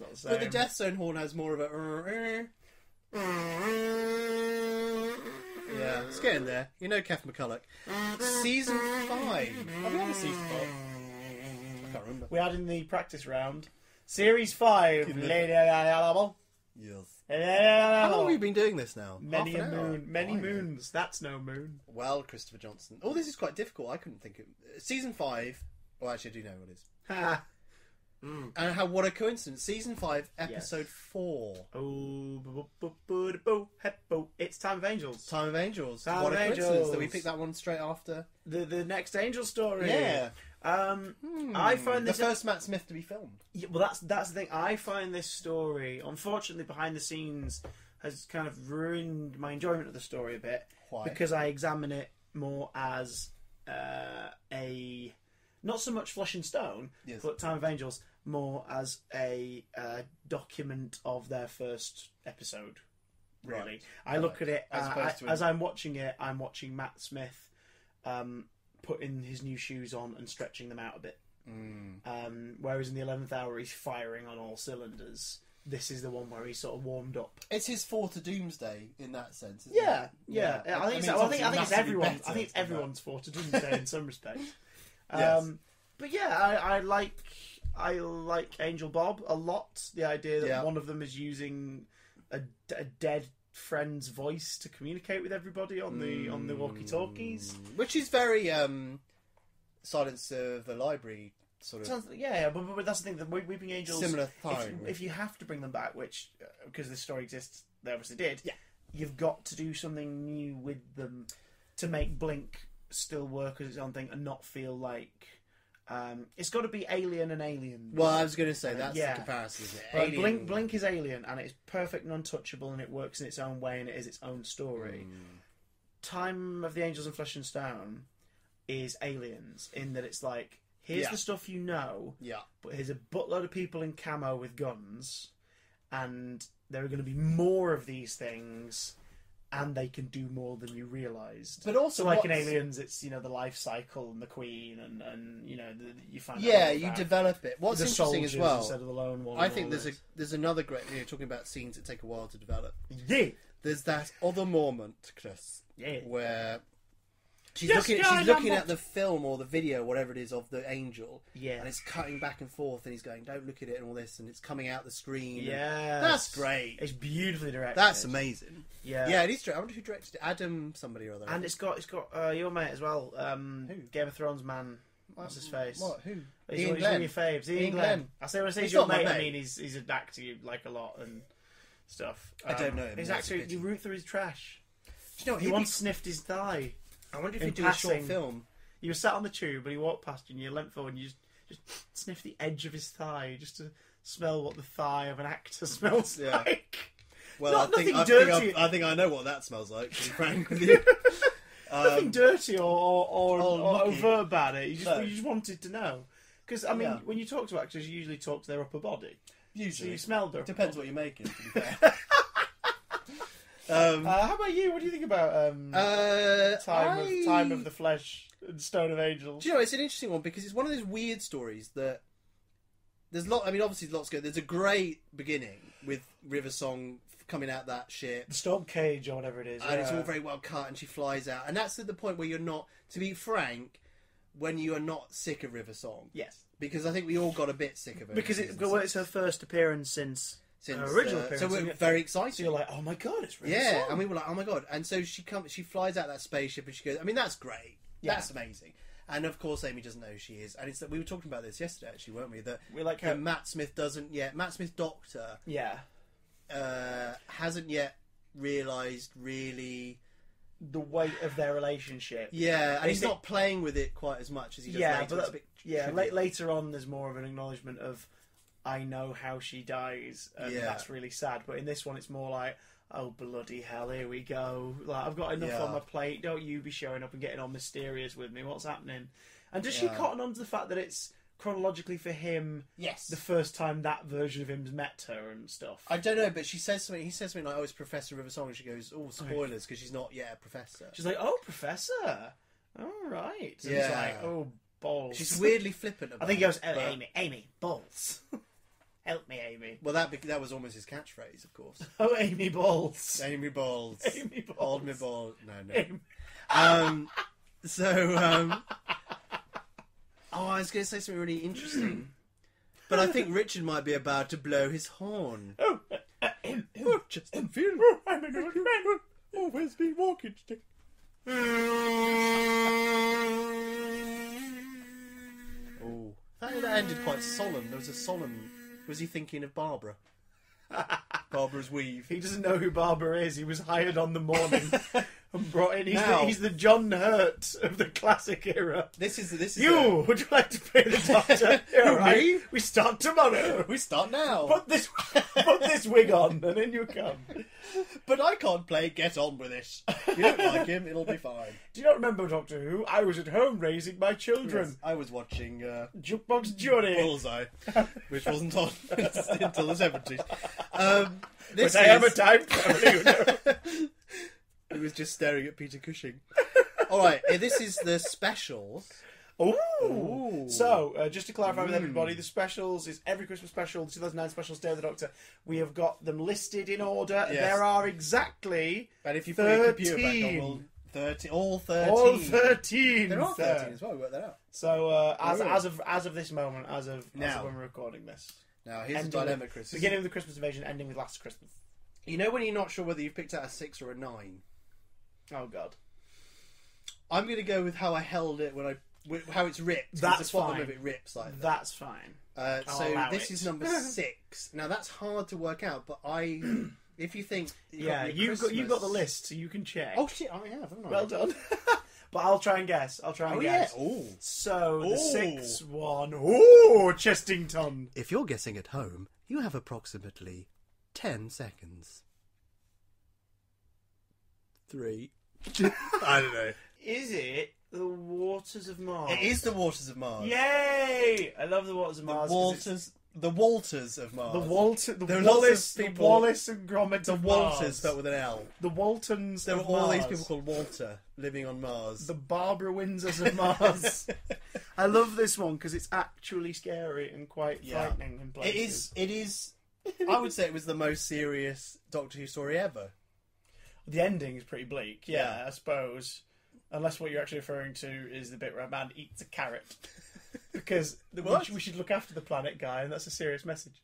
not the same. But the Death Zone horn has more of a... Yeah, it's getting there. You know Kath McCulloch. Season 5. Have we had a season 5? I can't remember. We had in the practice round. Series 5. Lady Yes. How long have we been doing this now? Many a moon. Many moons. That's no moon. Well, Christopher Johnson. Oh, this is quite difficult. I couldn't think of... Season 5... Oh, actually, I do know what it is. Ha! And what a coincidence. Season 5, episode 4. Oh, it's Time of Angels. Time of Angels. What a coincidence that we picked that one straight after. The next Angel story. Yeah. I find this... The first Matt Smith to be filmed. Yeah, well, that's the thing. I find this story, unfortunately, behind the scenes, has kind of ruined my enjoyment of the story a bit. Why? Because I examine it more as not so much Flesh and Stone, but Time of Angels more as a document of their first episode. Really, right. I look at it as I'm watching it. I'm watching Matt Smith putting his new shoes on and stretching them out a bit. Whereas in the 11th hour, he's firing on all cylinders. This is the one where he's sort of warmed up. It's his Four to Doomsday in that sense. Isn't it? Yeah. I think it's everyone. I think it's everyone's Four to Doomsday in some respects. But yeah, I like Angel Bob a lot. The idea that one of them is using a dead friend's voice to communicate with everybody on the walkie-talkies, which is very Silence of the Library sort of. But that's the thing. The Weeping Angels, similar time. If you have to bring them back, which because this story exists, they obviously did. Yeah, you've got to do something new with them. to make Blink still work as its own thing and not feel like it's got to be Alien and Aliens. Well, I was going to say that's the comparison, isn't it? But Alien... Blink is Alien, and it's perfect and untouchable, and it works in its own way, and it is its own story. Time of the Angels and Flesh and Stone is Aliens, in that it's like, here's the stuff you know, but here's a buttload of people in camo with guns, and there are going to be more of these things, and they can do more than you realised. But also, so like in Aliens, it's the life cycle and the Queen, and you find you develop it. What's the interesting as well, instead of the lone one. I think there's another great talking about scenes that take a while to develop. Yeah, there's that other moment, Chris, where she's looking at the film or the video, whatever it is, of the angel. Yeah. And it's cutting back and forth, and he's going, "Don't look at it," and all this, and it's coming out the screen. Yeah. That's great. It's beautifully directed. That's amazing. Yeah. Yeah, it is. I wonder who directed it. Adam somebody or other. And it's got your mate as well. Who? Game of Thrones man. What's his face? What? Who? He's one of your faves. Ian Glenn. I say when I say he's your mate, I mean he's an actor you like a lot and stuff. I don't know him. He's actually, you root through his trash. Do you know what? He once sniffed his thigh. I wonder if he'd do a short film. You were sat on the tube and he walked past you and you leant forward and you just sniffed the edge of his thigh just to smell what the thigh of an actor smells like. Well, I think I know what that smells like, to be frank with you. Nothing dirty or overt about it. You just wanted to know. Because, I mean, when you talk to actors, you usually talk to their upper body. Usually. So you smell their Depends what you're making, to be fair. How about you? What do you think about Time of the Flesh and Stone of Angels? Do you know, it's an interesting one because it's one of those weird stories that there's obviously lots go. There's a great beginning with River Song coming out that ship, the storm cage or whatever it is, and it's all very well cut, and she flies out, and that's at the point where you're not, to be frank, when you are not sick of River Song. Yes, because I think we all got a bit sick of it because it's her first appearance since her original appearance, so we're very excited. So you're like, oh my god, it's River Song. Yeah, and we were like, oh my god, and so she flies out that spaceship, and she goes, I mean, that's great, that's amazing. And of course, Amy doesn't know who she is, and it's that we were talking about this yesterday, actually, weren't we? That we like Matt Smith doesn't yet. Matt Smith's doctor, hasn't yet realised really the weight of their relationship. Yeah, and he's not playing with it quite as much as he does later. But later on, there's more of an acknowledgement of, I know how she dies, and that's really sad. But in this one, it's more like, oh bloody hell, here we go. Like, I've got enough on my plate. Don't you be showing up and getting all mysterious with me. What's happening? And does she cotton on to the fact that it's chronologically for him the first time that version of him's met her and stuff? I don't know, but he says something like, oh, it's Professor River Song, and she goes, oh, spoilers, because she's not yet a professor. She's like, oh, Professor, all right. And it's like, oh, balls. She's weirdly flippant about it. I think he goes, oh, Amy, balls. Help me, Amy. Well, that was almost his catchphrase, of course. Oh, Amy balls. Amy balls. Amy balls. Hold me balls. No. Amy. Oh, I was going to say something really interesting. But I think Richard might be about to blow his horn. Justin Field. I'm an old man. Always been walking stick. Oh. That ended quite solemn. There was a solemn... Was he thinking of Barbara? Barbara's weave. He doesn't know who Barbara is. He was hired on the morning and brought in. He's the John Hurt of the classic era. This is would you like to play the doctor? All right. We start tomorrow. We start now. Put this wig on, and in you come. But I can't play Get On With It. You don't like him, it'll be fine. Do you not remember Doctor Who? I was at home raising my children. Yes, I was watching Jukebox Johnny. Bullseye, which wasn't on until the 70s. But I am a time traveler, you know. He was just staring at Peter Cushing. Alright, this is the specials. Ooh. So, just to clarify with everybody, the specials is every Christmas special, the 2009 specials, Day of the Doctor. We have got them listed in order. Yes. There are exactly and if you put your computer back on, 13. All 13. All 13. There are 13 as well, we worked that out. So, as of this moment, as of when we're recording this. Now, here's a dilemma, Chris. Beginning with the Christmas invasion, ending with Last Christmas. You know when you're not sure whether you've picked out a 6 or a 9? Oh, God. I'm going to go with how I held it when how it's ripped. That's fine. Of it rips like that. That's fine. So this is number 6. Now that's hard to work out, but If you think, you've got the list, so you can check. Oh shit, I have, haven't I? Well done. But I'll try and guess. guess. Yeah. Ooh. So the sixth one. Oh, Chestington. If you're guessing at home, you have approximately 10 seconds. 3. I don't know. Is it the Waters of Mars? It is the Waters of Mars. Yay! I love the Waters of Mars. The Walters of Mars. The Wallace and Gromit the of Walters Mars. spelled with an L. The Waltons There were of all Mars. these people called Walter living on Mars. The Barbara Windsors of Mars. I love this one because it's actually scary and quite frightening in places. It is. I would say it was the most serious Doctor Who story ever. The ending is pretty bleak, I suppose. Unless what you're actually referring to is the bit where a man eats a carrot. Because we should look after the planet, guy, and that's a serious message.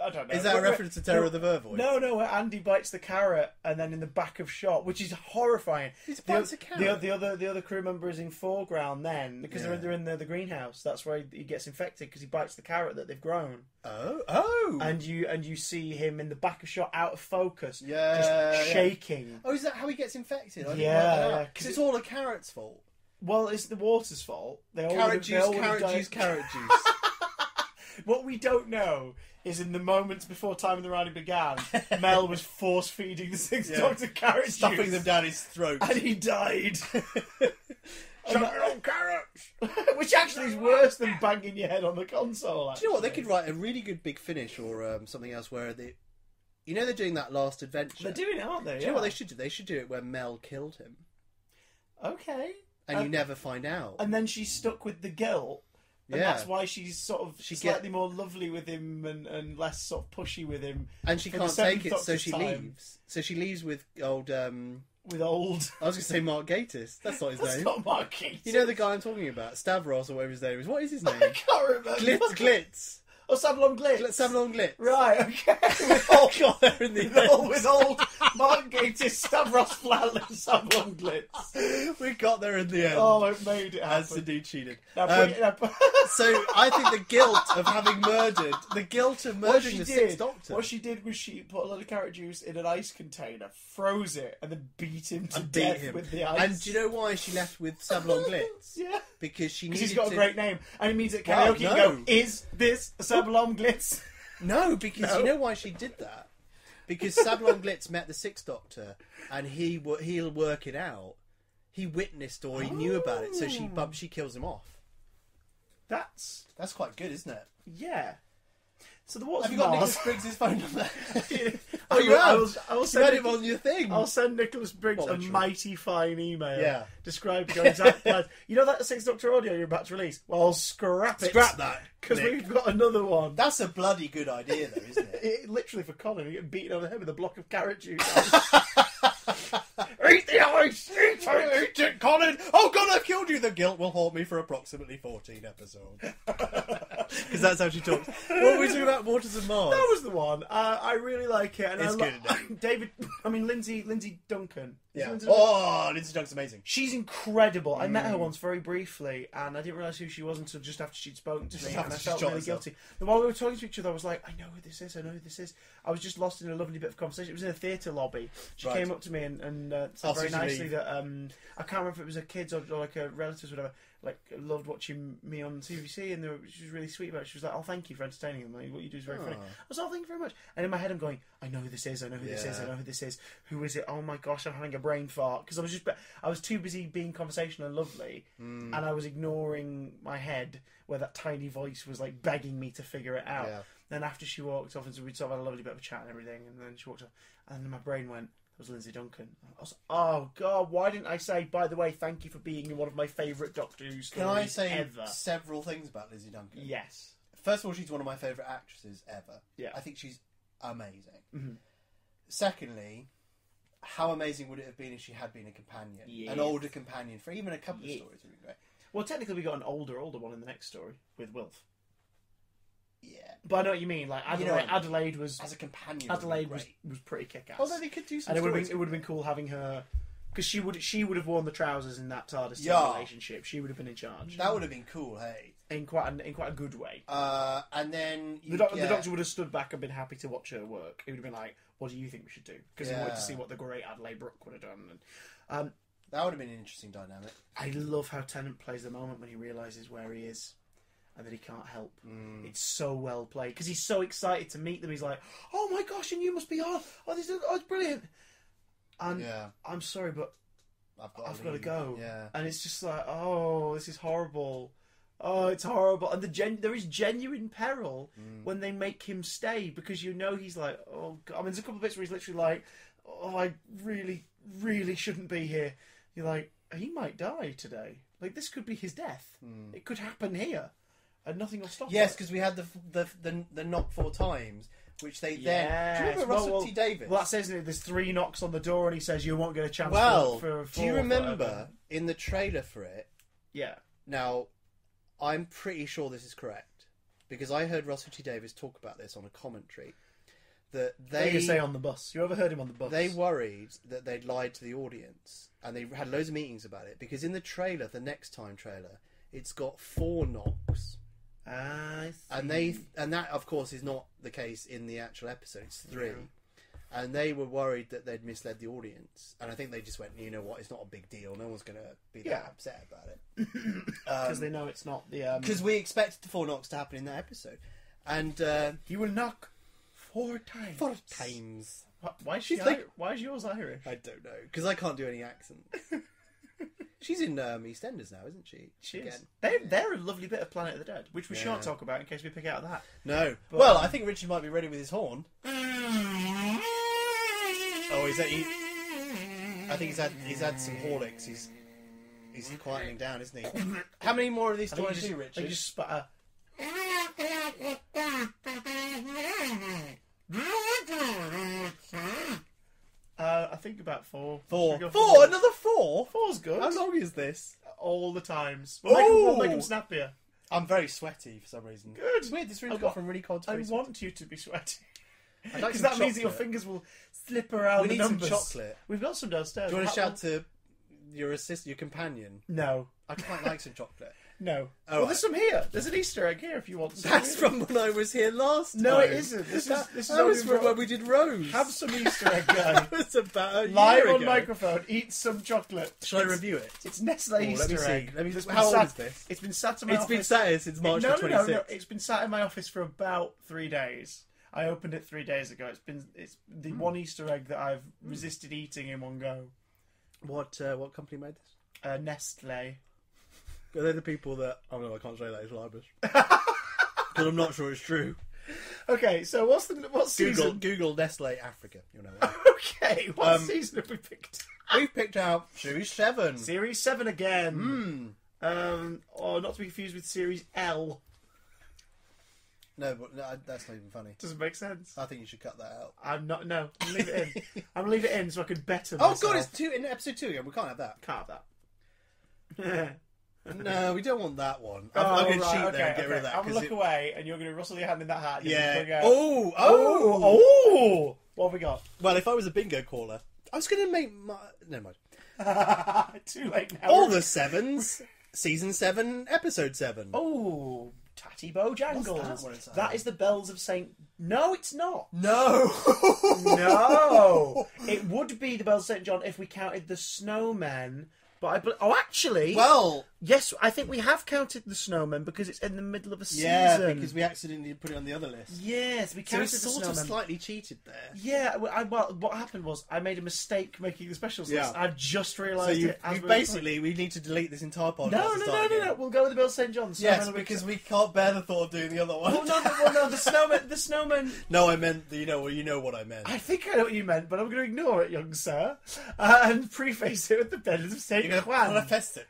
I don't know. Is that a reference to Terror of the Vervoid? No, where Andy bites the carrot and then in the back of shot, which is horrifying. He bites a carrot? The other crew member is in foreground then, because they're in the greenhouse. That's where he gets infected, because he bites the carrot that they've grown. Oh! And you see him in the back of shot, out of focus, just shaking. Oh, is that how he gets infected? Because it's all a carrot's fault. Well, it's the water's fault. Carrot juice. What we don't know is in the moments before Time in the Rowdy began, Mel was force feeding the Sixth Doctor carrot juice. Stuffing them down his throat. And he died. Shut on carrots! Which actually is worse than banging your head on the console, actually. Do you know what? They could write a really good Big Finish or something else where they're doing that last adventure. They're doing it, aren't they? Do you know what they should do? They should do it where Mel killed him. Okay. And you never find out. And then she's stuck with the guilt. And that's why she's sort of slightly more lovely with him and less sort of pushy with him. And she can't take it, so she leaves. So she leaves with old... With old... I was going to say Mark Gatiss. That's not his name. That's not Mark Gatiss. You know the guy I'm talking about? Stavros or whatever his name is. What is his name? I can't remember. Glitz. Oh, Sablon Glitz. Sablon Glitz. Right, okay. With old Mark Gatiss, Stavros Flatley, Sablon Glitz. We got there in the end. Oh, it made it happen. As Sadu cheated. So I think the guilt of having murdering the Sixth Doctor. What she did was she put a lot of carrot juice in an ice container, froze it, and then beat him to death with the ice. And do you know why she left with Sablon Glitz? Yeah. Because he's got a great name. And it means that karaoke can go, is this Sablon Glitz? No, because you know why she did that? Because Sablon Glitz met the Sixth Doctor and he'll work it out. He witnessed or he knew about it, so she kills him off. That's quite good, isn't it? Yeah. So the Waters Have of you got Mars... Nicholas Briggs' phone number? Oh, you have? I will send him on your thing. I'll send Nicholas Briggs a mighty fine email. Describing our exact plans. You know that Sixth Doctor audio you're about to release? Well, scrap it. Scrap that. Because we've got another one. That's a bloody good idea, though, isn't it? Literally for Colin, you get beaten over the head with a block of carrot juice. Eat the ice! Eat it, Colin! Oh God, I've killed you! The guilt will haunt me for approximately 14 episodes. Because that's how she talks. What were we talking about? Waters of Mars? That was the one. I really like it. And it's good. Lindsay Duncan. Yeah. Lindsay Duncan's amazing. She's incredible. I met her once very briefly, and I didn't realise who she was until just after she'd spoken to me, and I felt really guilty. And while we were talking to each other, I was like, I know who this is. I was just lost in a lovely bit of conversation. It was in a theatre lobby. She came up to me and said very nicely that I can't remember if it was a kids or like a relatives or whatever. Like, loved watching me on CBC, and she was really sweet about it. She was like, "Oh, thank you for entertaining them. Like, what you do is very funny." I was like, "Oh, thank you very much." And in my head, I'm going, "I know who this is. I know who this is. I know who this is. Who is it? Oh my gosh, I'm having a brain fart because I was too busy being conversational and lovely, and I was ignoring my head where that tiny voice was like begging me to figure it out." Then after she walked off, and so we sort of had a lovely bit of a chat and everything, and then she walked off, and then my brain went, was Lindsay Duncan. I was like, oh God, why didn't I say, by the way, thank you for being in one of my favourite Doctor Who stories ever? Can I say several things about Lindsay Duncan? Yes. First of all, she's one of my favourite actresses ever. Yeah. I think she's amazing. Mm-hmm. Secondly, how amazing would it have been if she had been a companion? Yes. An older companion for even a couple of stories would be great. Well, technically we got an older one in the next story with Wilf. Yeah, but I know what you mean. Like Adelaide was as a companion. Adelaide was pretty kick-ass. Although they could do some, and it would have been cool having her, because she would have worn the trousers in that TARDIS relationship. She would have been in charge. That would have been cool. Hey, in quite a good way. And then The Doctor would have stood back and been happy to watch her work. He would have been like, "What do you think we should do?" Because he wanted to see what the great Adelaide Brooke would have done. And, that would have been an interesting dynamic. I love how Tennant plays the moment when he realises where he is and that he can't help. It's so well played because he's so excited to meet them. He's like, "Oh my gosh, and you must be on! Oh, it's brilliant!" And I'm sorry, but I've got to go. Yeah. And it's just like, oh, this is horrible. Oh, it's horrible. And there is genuine peril when they make him stay because you know he's like, oh God. I mean, there's a couple of bits where he's literally like, oh, I really, really shouldn't be here. You're like, he might die today. Like, this could be his death. It could happen here. And nothing will stop it. Yes, because we had the knock 4 times, which they then... Do you remember Russell T Davies? Well, that says there's 3 knocks on the door and he says you won't get a chance for do you remember in the trailer for it? Yeah. Now, I'm pretty sure this is correct, because I heard Russell T Davies talk about this on a commentary. That they say on the bus. You ever heard him on the bus? They worried that they'd lied to the audience, and they had loads of meetings about it, because in the trailer, the Next Time trailer, it's got 4 knocks. I see. And that of course is not the case in the actual episode. It's 3, and they were worried that they'd misled the audience. And I think they just went, you know what? It's not a big deal. No one's going to be that upset about it because they know it's not the. Because we expected the 4 knocks to happen in that episode, and he will knock 4 times. 4 times. Why is yours Irish? I don't know, because I can't do any accent. She's in EastEnders now, isn't she? She is. They're a lovely bit of Planet of the Dead, which we shan't talk about in case we pick out of that. No. But, well, I think Richard might be ready with his horn. Oh, I think he's had some Horlicks. He's quietening down, isn't he? How many more of these do I do, Richard? I just sputter. I think about 4. 4. Another 4? 4's good. How long is this? All the times. We'll make them snappier. I'm very sweaty for some reason. Good. It's weird, this room's got from really cold to I really want you to be sweaty. Because that means that your fingers will slip around the numbers. We need some chocolate. We've got some downstairs. Do you want to shout to your companion? No. I quite like some chocolate. No. Well, there's some here. There's an Easter egg here if you want some. That's from when I was here last time. No, it isn't. This is from when we did Rose. Have some Easter egg, guy. That was about a year Live ago. On microphone. Eat some chocolate. Shall I review it? It's Nestle Easter egg. Let me see. How old is this? It's been sat in my office. It's been sat here since March 26th. No. It's been sat in my office for about 3 days. I opened it 3 days ago. It's the one Easter egg that I've resisted eating in one go. What company made this? Nestle. They're the people that... Oh no, I can't say that. It's libelous. Because I'm not sure it's true. Okay, so what season? Google Nestle Africa. You'll know what. Okay, what season have we picked? We've picked out Series 7. Series 7 again. Not to be confused with Series L. No, but that's not even funny. Doesn't make sense. I think you should cut that out. I'm not. No, I'll leave it in. I'm gonna leave it in so I can better Oh myself. God, it's in episode 2 again. We can't have that. Can't have that. No, we don't want that one. I'm going to cheat there and get rid of that. I'm going to look away and you're going to rustle your hand in that hat. Yeah. Oh! What have we got? Well, if I was a bingo caller, I was going to make my... Never mind. Too late now. All the 7s. Season 7, episode 7. Oh, Tatty Bojangles. That is the Bells of St... No, it's not. No. No. It would be the Bells of St. John if we counted the snowmen. But actually... Well... Yes, I think we have counted the snowmen because it's in the middle of a season. Yeah, because we accidentally put it on the other list. Yes, we counted the snowmen. So it's sort of slightly cheated there. Yeah, well, what happened was I made a mistake making the specials list. I've just realised it. So we need to delete this entire podcast. No. We'll go with the Bill St. John's. Yes, because we can't bear the thought of doing the other one. Well, no, the snowman. No, I meant you know what I meant. I think I know what you meant, but I'm going to ignore it, young sir, and preface it with the Bells of St. Juan. Manifest it.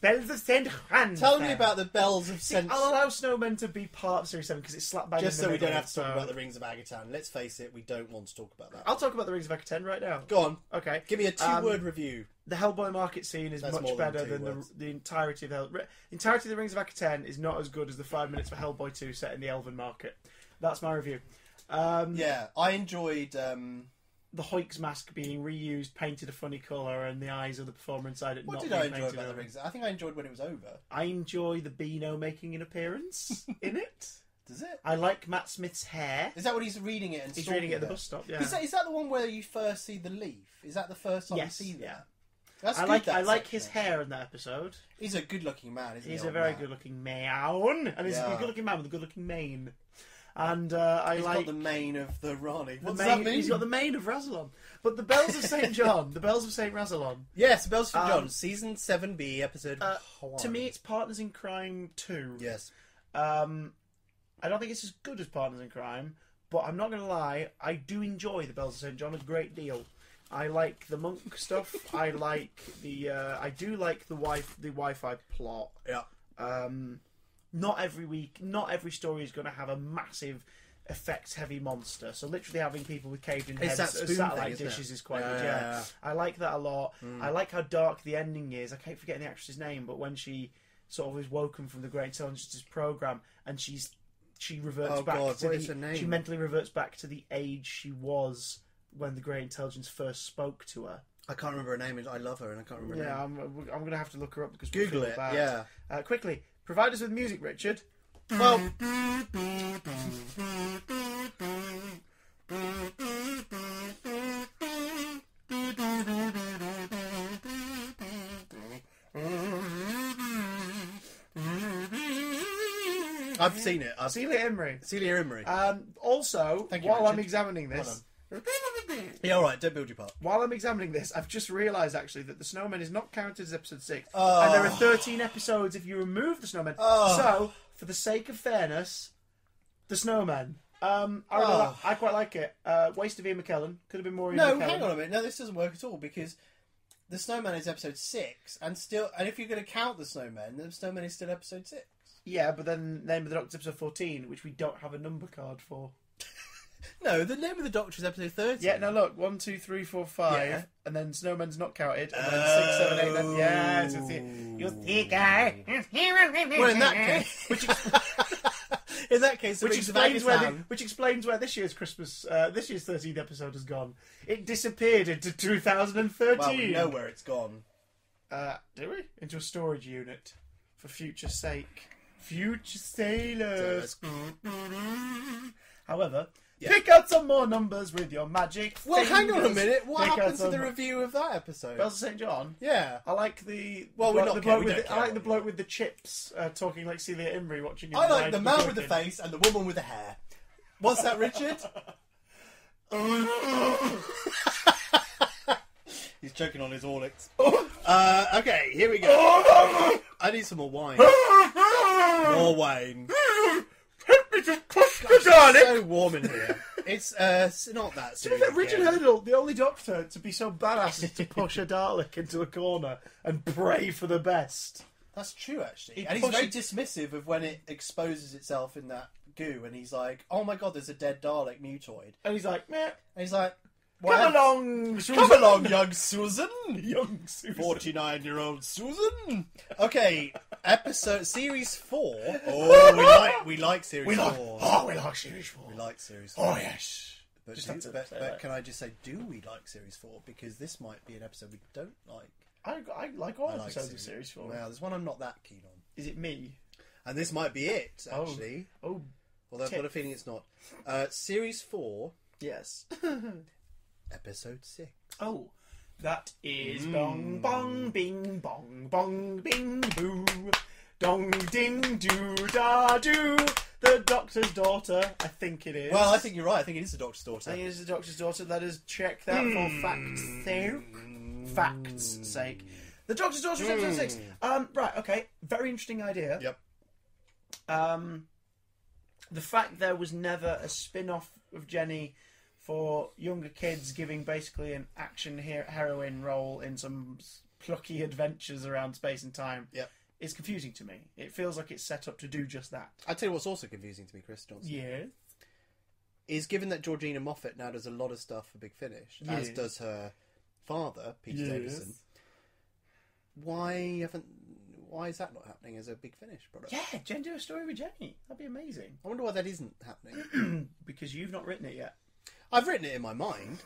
Bells of St. Juan. Tell me about the Bells of St. I'll allow Snowmen to be part of Series 7 because it's slap bang. Just so we don't have to talk about the Rings of Agatan. Let's face it, we don't want to talk about that. I'll talk about the Rings of Agatan right now. Go on. Okay. Give me a 2-word review. The Hellboy market scene is much better than the entirety of the entirety of the Rings of Agatan is not as good as the 5 minutes for Hellboy 2 set in the Elven market. That's my review. Yeah, I enjoyed the Hoyks mask being reused, painted a funny colour, and the eyes of the performer inside it What not did being I enjoy painted about the over. rings? I think I enjoyed when it was over. I enjoy the Beano making an appearance in it. Does it? I like Matt Smith's hair. Is that when he's reading it and He's stalking reading it at the her? bus stop, yeah. Is that the one where you first see the leaf? Is that the first time Yes, you see that? yeah. That's I good, like that his section. hair in that episode. He's a good-looking man, isn't he? He's a old very man? good-looking man, and he's a Yeah. good-looking man with a good-looking mane. And He's like got the mane of the Rani. What the does mane, that mean? he's got the mane of Rassilon. But the Bells of St. John, the Bells of St. Rassilon, Yes, Bells from John, season 7B, episode 1. to me, it's Partners in Crime 2. Yes. I don't think it's as good as Partners in Crime, but I'm not going to lie, I do enjoy the Bells of St. John a great deal. I like the monk stuff. I like the. I do like the Wi-Fi plot. Yeah. Not every week, not every story is going to have a massive effects-heavy monster. So literally having people with caved-in It's heads that as spoon satellite thing, isn't it? dishes is quite Yeah, good. yeah, Yeah, yeah. I like that a lot. I like how dark the ending is. I keep forgetting the actress's name, but when she sort of is woken from the Great Intelligence program and she reverts back to what is her name? she mentally reverts back to the age she was when the Great Intelligence first spoke to her. I can't remember her name. I love her, and I can't remember her Yeah, name. I'm going to have to look her up because we Google feel it, bad. yeah. Quickly, provide us with music, Richard. Well, I've seen it. Celia Imrie. Celia Imrie. Also, Thank you, while I'm Richard. examining Well this, Yeah, all right. Don't build your part. while I'm examining this, I've just realised actually that the Snowman is not counted as episode 6, Oh. and there are 13 episodes if you remove the Snowman. Oh. So, for the sake of fairness, the Snowman. I quite like it. Waste of Ian McKellen. Could have been more Ian No, McKellen. hang on a minute. No, this doesn't work at all because the Snowman is episode 6, and if you're going to count the Snowman is still episode 6. Yeah, but then Name of the Doctor episode 14, which we don't have a number card for. No, the Name of the Doctor is episode 30. Yeah, no, look, 1, 2, 3, 4, 5, Yeah. and then Snowman's not counted, and then 6, 7, 8, 9. Yeah, it's you see, guy. Well, in that case, in that case, which explains where this year's Christmas, this year's 13th episode has gone. It disappeared into 2013. Well, we know where it's gone. Do we? Into a storage unit for future sake. Future sailors. However, pick out some more numbers with your magic Well, hang on a fingers. minute. What Pick out happened to some- the review of that episode? Bells of St. John? Yeah. I like the Well, we're not the care- bloke we with don't the, care I like what the you bloke with the chips talking like Celia Imrie watching him. I like ride the man with the cooking. face and the woman with the hair. What's that, Richard? He's choking on his Orlics. Okay, here we go. I need some more wine. More wine. It's so warm in here. It's not that serious. Richard again. Hurdle, the only Doctor to be so badass is to push a Dalek into a corner and pray for the best. That's true, actually. He And he's very pushes- dismissive of when it exposes itself in that goo, and he's like, "Oh my god, there's a dead Dalek mutoid," And he's like, meh, and he's like, come along, Come along, young Susan. young Susan. 49-year-old Susan. Okay, series 4. Oh, we like series 4. We like series 4. We like series 4. Oh, yes. But, Just have to but, say but that. can I just say, do we like series 4? Because this might be an episode we don't like. I like all I like episodes of series 4. Well, there's one I'm not that keen on. Is it me? And this might be it, actually. Oh, Although I've got a feeling it's not. Series 4, yes. episode 6. Oh, that is bong bong bing bong bong bing boo, dong ding doo da doo. The Doctor's daughter, I think it is. Well, I think you're right. I think it is the Doctor's daughter. I think it is the Doctor's daughter. Let us check that for facts' sake. The Doctor's daughter is episode 6. Right, okay. Very interesting idea. Yep. The fact there was never a spin-off of Jenny for younger kids giving basically an action heroine role in some plucky adventures around space and time Yep. is confusing to me. It feels like it's set up to do just that. I tell you what's also confusing to me, Chris Johnson. Yeah. Is given that Georgina Moffat now does a lot of stuff for Big Finish, as Yes. does her father, Peter Yes. Davison. Why is that not happening as a Big Finish product? Yeah, Jen do a story with Jenny. That'd be amazing. I wonder why that isn't happening. Because you've not written it yet. I've written it in my mind.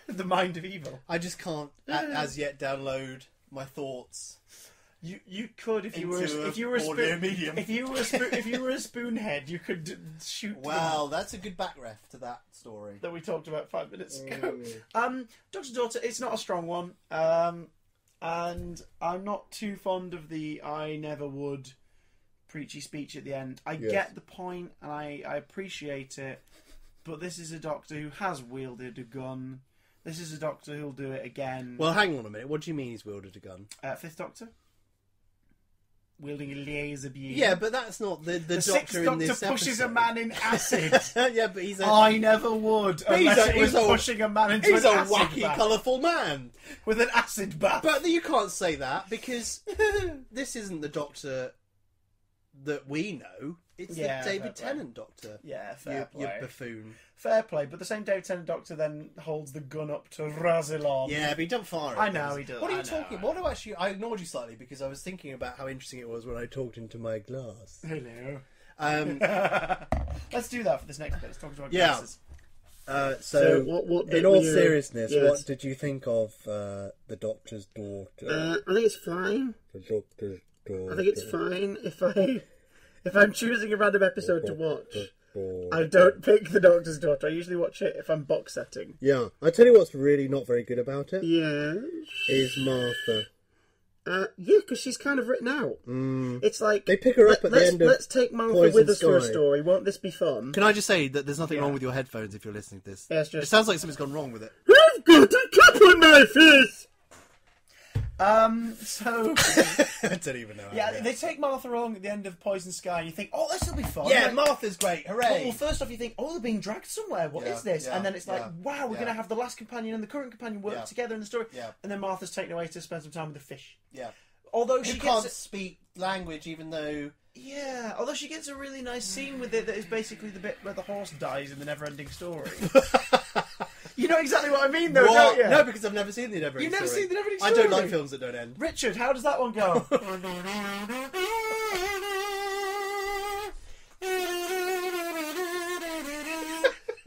The mind of evil. I just can't as yet download my thoughts. You could if you were Into if you were a audio spoon, medium. if you were a spoonhead, you could shoot. Wow, that's a good back ref to that story that we talked about 5 minutes ago. Mm. Doctor's Daughter. It's not a strong one, and I'm not too fond of the "I never would" preachy speech at the end. I get the point, and I appreciate it, but this is a Doctor who has wielded a gun. This is a Doctor who'll do it again. Well, hang on a minute. What do you mean he's wielded a gun? Fifth Doctor. Wielding a laser beam. Yeah, but that's not the Doctor Sixth in Doctor this pushes episode. a man in acid. Yeah, but he's a I never would. Unless it was pushing a man into he's an a acid wacky, bath. colourful man. With an acid bath. But you can't say that because this isn't the Doctor that we know. It's the David Tennant Doctor. Yeah, fair play. You buffoon. Fair play, but the same David Tennant Doctor then holds the gun up to Razilon. Yeah, but he don't fire. I know he does. What are you talking? What do I ignored you slightly because I was thinking about how interesting it was when I talked into my glass. Hello. Let's do that for this next bit. Let's talk about glasses. So what in all seriousness, what did you think of the Doctor's Daughter? I think it's fine. The Doctor's Daughter. I think it's fine if I'm choosing a random episode to watch. I don't pick the Doctor's Daughter. I usually watch it if I'm box setting. Yeah, I tell you what's really not very good about it. Yes. Is Martha. Yeah, because she's kind of written out. It's like they pick her up at the end of let's take Martha Poison with us Sky. for a story. Won't this be fun? Can I just say that there's nothing wrong with your headphones if you're listening to this? Yeah, It sounds like something's gone wrong with it. I've got a cup on my face. So I don't even know. they take Martha along at the end of Poison Sky, and you think, oh, this will be fun. Yeah, like, Martha's great. Hooray! Well, first off, you think, oh, they're being dragged somewhere. What is this? Yeah, and then it's like, yeah, wow, we're going to have the last companion and the current companion work together in the story. Yeah. And then Martha's taken away to spend some time with the fish. Yeah. Although she she can't gets speak language, even though. Yeah, although she gets a really nice scene with it that is basically the bit where the horse dies in the never-ending story. You know exactly what I mean, though, don't you? No, because I've never seen the never-ending story. You've never seen the never-ending I story? don't like films that don't end. Richard, how does that one go?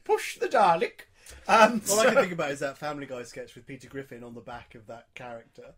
Push the Dalek. All I can think about is that Family Guy sketch with Peter Griffin on the back of that character.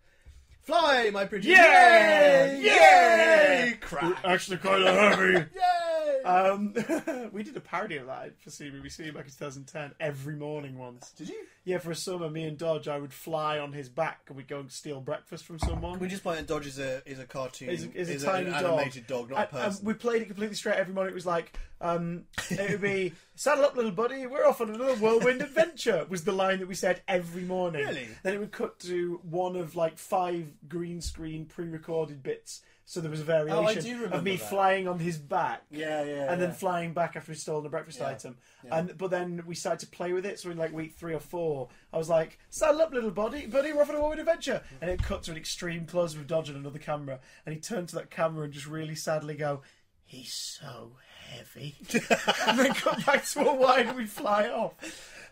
Fly, my pretty. Yay! Yay! Crack. Actually, quite a heavy. Yay! We did a parody of that for CBBC back in 2010 every morning once. Did you? Yeah, for a summer, me and Dodge, I would fly on his back and we'd go and steal breakfast from someone. We just point out Dodge is a cartoon. Is a an tiny animated dog, not a person. And we played it completely straight every morning. It was like, it would be, saddle up, little buddy, we're off on another whirlwind adventure, was the line that we said every morning. Really? Then it would cut to one of like 5 green screen pre-recorded bits. So there was a variation of me flying on his back. And then flying back after we'd stolen a breakfast item. Yeah. But then we started to play with it. So in like week 3 or 4, I was like, saddle up, little buddy, we're off on a whirlwind adventure. And it cut to an extreme close with Dodge on another camera. And he turned to that camera and just really sadly go, he's so heavy. And then cut back to a wide and we'd fly off.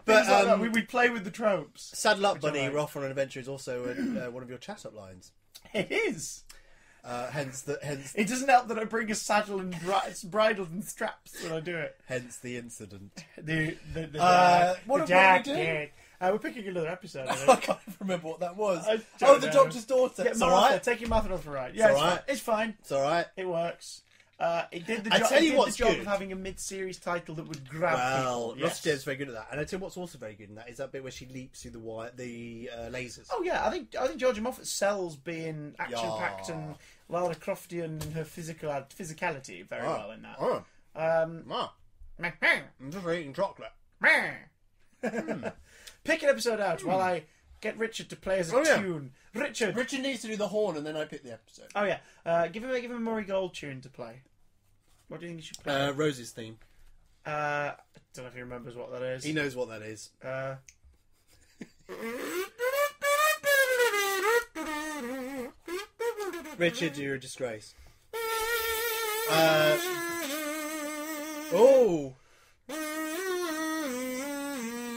But like we'd play with the tropes. Saddle up, buddy, we're off on an adventure is also one of your chat-up lines. It is. Hence, it doesn't help that I bring a saddle and bridle and straps when I do it. Hence the incident. What are we doing? We're picking another episode. I can't remember what that was. The Doctor's Daughter. It's all right. Taking Martha off the right. Yeah, it's fine. It's all right. It works. It did the job of having a mid-series title that would grab people. Ross James very good at that. And I tell you what's also very good in that is that bit where she leaps through the lasers. Oh yeah, I think Georgia Moffat sells being action-packed and Lara Croftian and her physicality very well in that. I'm just eating chocolate. Pick an episode out while I get Richard to play as a tune. Richard needs to do the horn and then I pick the episode. Oh yeah, give him a Murray Gold tune to play. What do you think he should play? Rose's theme. I don't know if he remembers what that is. He knows what that is. Richard, you're a disgrace. Oh,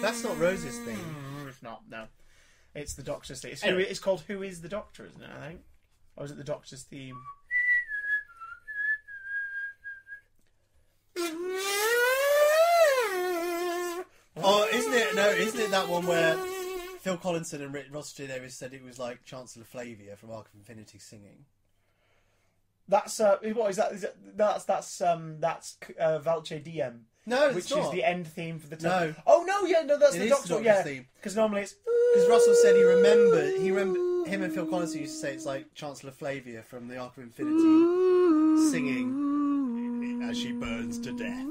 that's not Rose's theme. It's not. No, it's the Doctor's theme. It's called "Who Is the Doctor," isn't it? I think, or is it the Doctor's theme? Oh, isn't it? No, isn't it that one where Phil Collinson and Ross Davis said it was like Chancellor Flavia from Arc of Infinity singing? That's what is that? That's Valce Diem. No, which not. is the end theme for the No. Oh no, yeah, no, that's It the is Doctor. the Doctor's Yeah, theme. because normally it's Because Russell said he remembered him and Phil Collinson used to say it's like Chancellor Flavia from the Arc of Infinity singing as she burns to death.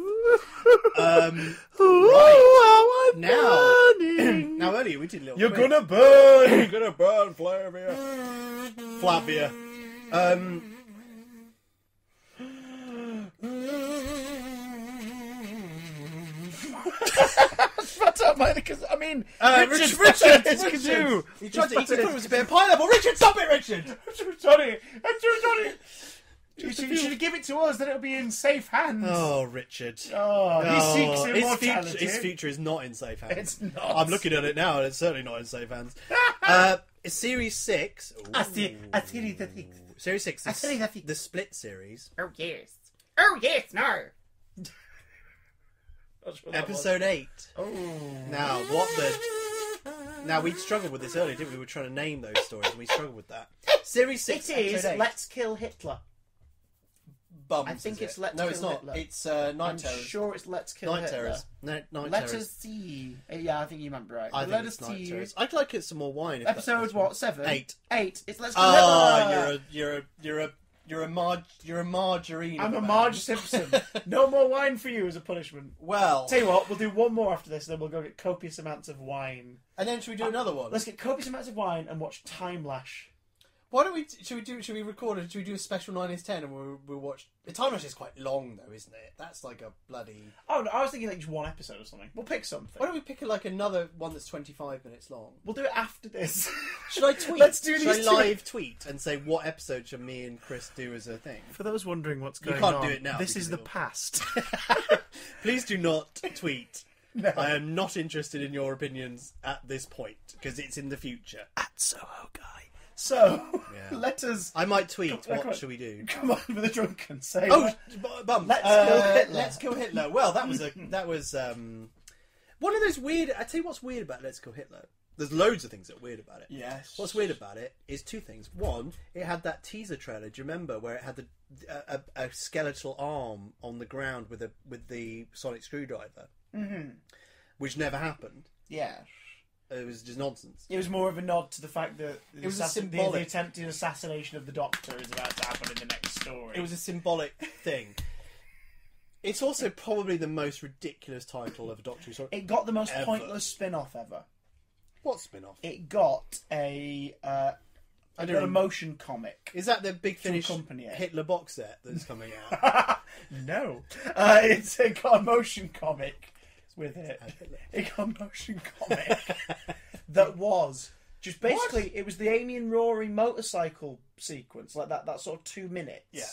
Right now earlier we did a little. You're quiz. gonna burn. You're gonna burn, Flavia. Flavia. Because I mean, Richard, it's Kazoo. He tried to. He thought it was a bit of pineapple. Richard, stop it, Richard. Johnny. You should give it to us, then it'll be in safe hands. Oh, Richard. He seeks immortality. His future is not in safe hands. It's not. I'm looking at it now, and it's certainly not in safe hands. Series 6. Series 6. The Split series. Oh yes, no. Episode 8. Oh. Now, we struggled with this earlier, didn't we? We were trying to name those stories, and we struggled with that. Series 6, It is Episode 8. Let's Kill Hitler. Bums, I think it's it? Let's No, Kill it's not. Hitler. It's Night I'm Terrors. sure it's Let's Kill Night Hitler. Terrors. Night Let Terrors. us see. Yeah, I think you might be right. I Let think us it's Night see. Terrors. I'd like it some more wine. If that's Episode possible. what? 7? 8. 8. It's Let's Kill Hitler. You're a margarine. I'm a man. Marge Simpson. No more wine for you as a punishment. Well, Tell you what, we'll do one more after this, then we'll go get copious amounts of wine. and then should we do another one? Let's get copious amounts of wine and watch Time Lash. Why don't we? Should we record it? Should we do a special 9 is 10 and we'll watch? The Time Rush is quite long though, isn't it? That's like a bloody. Oh no, I was thinking like just one episode or something. We'll pick something. Why don't we pick another one that's 25 minutes long? We'll do it after this. Should I tweet? Let's do Should these I two. live tweet and say what episode should me and Chris do as a thing? For those wondering what's You going can't on, do it now this because is the it'll- past. Please do not tweet. No. I am not interested in your opinions at this point because it's in the future. At Soho Guy. So, Yeah. let us I might tweet. Come on. What should we do? come on with a drunken say. Oh, bum. Let's kill Hitler. Let's kill Hitler. Well, that was one of those weird. I tell you what's weird about Let's Kill Hitler. There's loads of things that are weird about it. Yes. What's weird about it is two things. One, it had that teaser trailer. Do you remember where it had a skeletal arm on the ground with the sonic screwdriver, which never happened. Yeah. It was just nonsense. It was more of a nod to the fact that It was a the symbolic. attempted assassination of the Doctor is about to happen in the next story. It was a symbolic thing. It's also probably the most ridiculous title of a Doctor Who story. It got the most Ever. pointless spin-off ever. What spin-off? It got a motion comic. Is that the Big Finish accompany it. Hitler box set that's coming out? No. It got a motion comic with it. It got a motion comic that was just basically, it was the Amy and Rory motorcycle sequence, like that sort of 2 minutes. Yeah.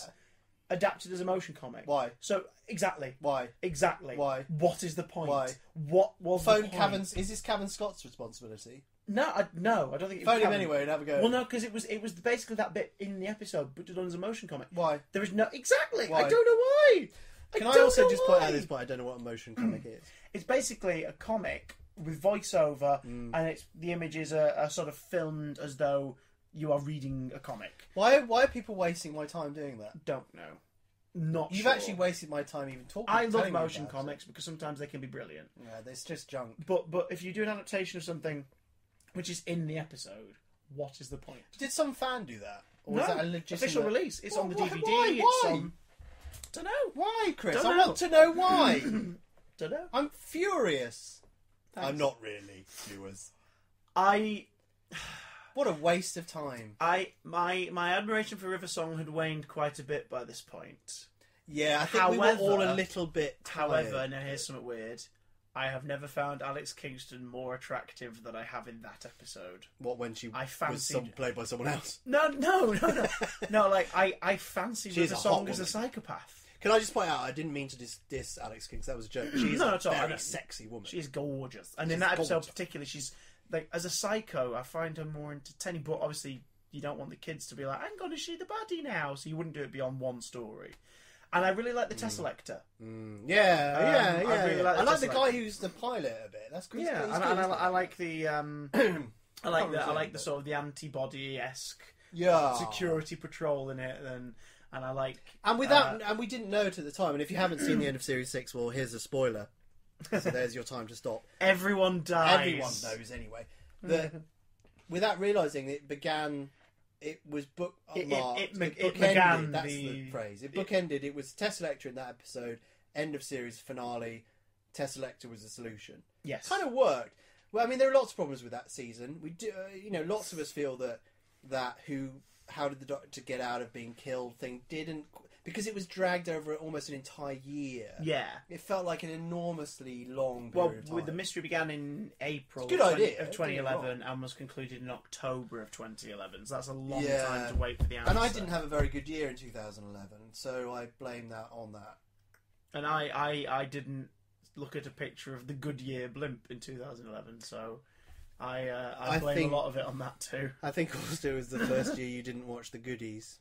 Adapted as a motion comic. Why? So, exactly. Why? Exactly. Why? What is the point? Why? What was Phone the point? Cavan. Is this Cavan Scott's responsibility? No, I don't think it was Phone him Cavan. anyway and have a go. Well, no, because it was basically that bit in the episode, but done as a motion comic. Why? There is no... Exactly! Why? I don't know why! Can I don't also know just point why. out at this point, I don't know what a motion comic is. It's basically a comic with voiceover, and the images are sort of filmed as though you are reading a comic. Why are people wasting my time doing that? Don't know. Not You've sure. actually wasted my time even talking. I love telling me motion about comics because sometimes they can be brilliant. it. Yeah, it's just junk. But if you do an adaptation of something which is in the episode, what is the point? Did some fan do that? Or No, was that a legitimate... official release. It's on the Why- DVD. Why? It's Why? on... Don't know. Why, Chris? Don't I know. want to know why. Don't know. I'm furious. Thanks. I'm not really, viewers. I What a waste of time. my admiration for River Song had waned quite a bit by this point. Yeah, I think we were all a little bit tired. However, now here's something weird. I have never found Alex Kingston more attractive than I have in that episode. What, when she I was fancied- played by someone else? No. No, like, I fancy She's River a hot Song as a woman. psychopath. Can I just point out, I didn't mean to diss Alex King, 'cause that was a joke. She's No, a not at all. I very know. sexy woman. She is gorgeous. And in She's that episode gorgeous. particularly, she's, like, as a psycho, I find her more entertaining, but obviously you don't want the kids to be like, hang on, is she the baddie now? So you wouldn't do it beyond one story. And I really like the Tesselector. Yeah. I really like I like the Tesselector. guy who's the pilot a bit. That's good. Yeah, He's and good, I like the I like the but- sort of the antibody-esque yeah. security patrol in it, and I like And without, and we didn't know it at the time. And if you haven't seen the end of Series 6, well, here's a spoiler. So there's your time to stop. everyone dies. Everyone knows anyway. That without realising it began. It was bookmarked. It bookended, began that's the- the phrase. It bookended. It was Tesselector in that episode. End of series finale. Tesselector was the solution. Yes. Kind of worked. Well, I mean, there are lots of problems with that season. We do, lots of us feel that how did the Doctor get out of being killed thing didn't, because it was dragged over almost an entire year. Yeah. It felt like an enormously long period Well, of time. with the mystery began in April It's a good idea. of Don't get me 2011 and was concluded in October of 2011. So that's a long Yeah. time to wait for the answer. And I didn't have a very good year in 2011, so I blame that on that. And I didn't look at a picture of the Goodyear blimp in 2011, so I blame think- a lot of it on that too. I think also it was the first year you didn't watch the goodies.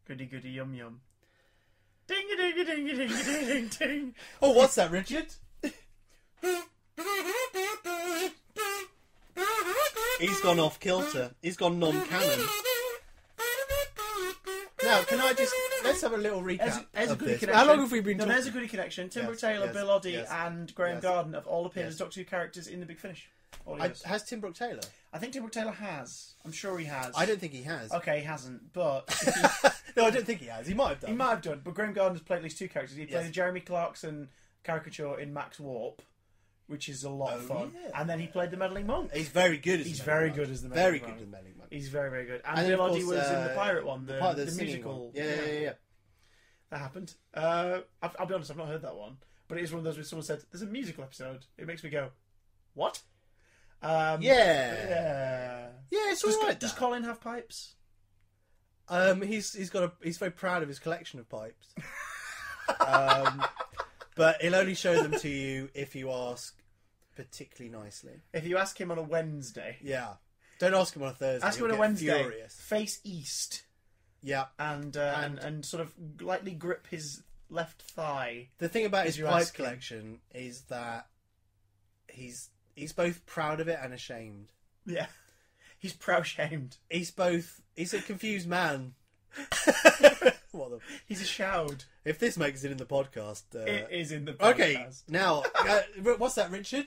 Goody goody yum yum. Ding a ding a ding a ding a ding ding ding. Oh, what's that, Richard? He's gone off kilter. He's gone non-canon. Now, can I just... Let's have a little recap There's a of Goody this. connection. How long have we been No, talking? there's a Goody connection. Tim Brooke Taylor, yes, Bill Oddie, yes, and Graham yes. Garden have all appeared Yes. as Doctor Who characters in The Big Finish. Audios. Has Tim Brooke Taylor? I think Tim Brooke Taylor has. I'm sure he has. I don't think he has. Okay, he hasn't, but No, I don't think he has. He might have done. he might have done. But Graham Garden has played at least two characters. He played Yes. a Jeremy Clarkson caricature in Max Warp, which is a lot of fun. yeah. And then he played the meddling monk. He's very good as He's the very Meddling good as the Monk. Meddling Very Monk. good as the Meddling Monk. He's very, very good. And then, Bill of Oddie course, was in the pirate one, the singing musical. one. Yeah. That happened. I'll be honest, I've not heard that one. But it is one of those where someone said, there's a musical episode. It makes me go, what? Yeah, it's Does, alright. does Colin have pipes? He's very proud of his collection of pipes. But he'll only show them to you if you ask particularly nicely. If you ask him on a Wednesday. Yeah, don't ask him on a Thursday. Ask him He'll on a get Wednesday. Furious. Face east. Yeah. And sort of lightly grip his left thigh. The thing about As his you pipe ask him. collection is that he's both proud of it and ashamed. Yeah. He's proud-shamed. He's a confused man. What the... He's a shroud. If this makes it in the podcast... It is in the podcast. Okay, now, what's that, Richard?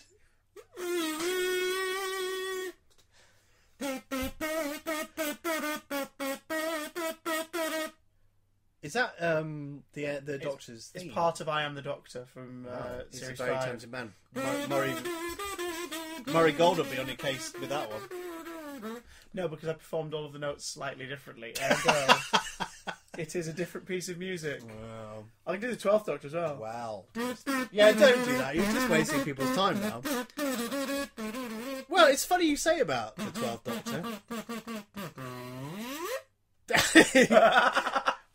Is that the Doctor's theme? It's part of I Am the Doctor from He's a Series very 5. talented man. Murray Gold will be on your case with that one. No, because I performed all of the notes slightly differently. It is a different piece of music. Wow. I can do the 12th Doctor as well. Wow. Yeah, don't do that. You're just wasting people's time now. Well, it's funny you say about the 12th Doctor.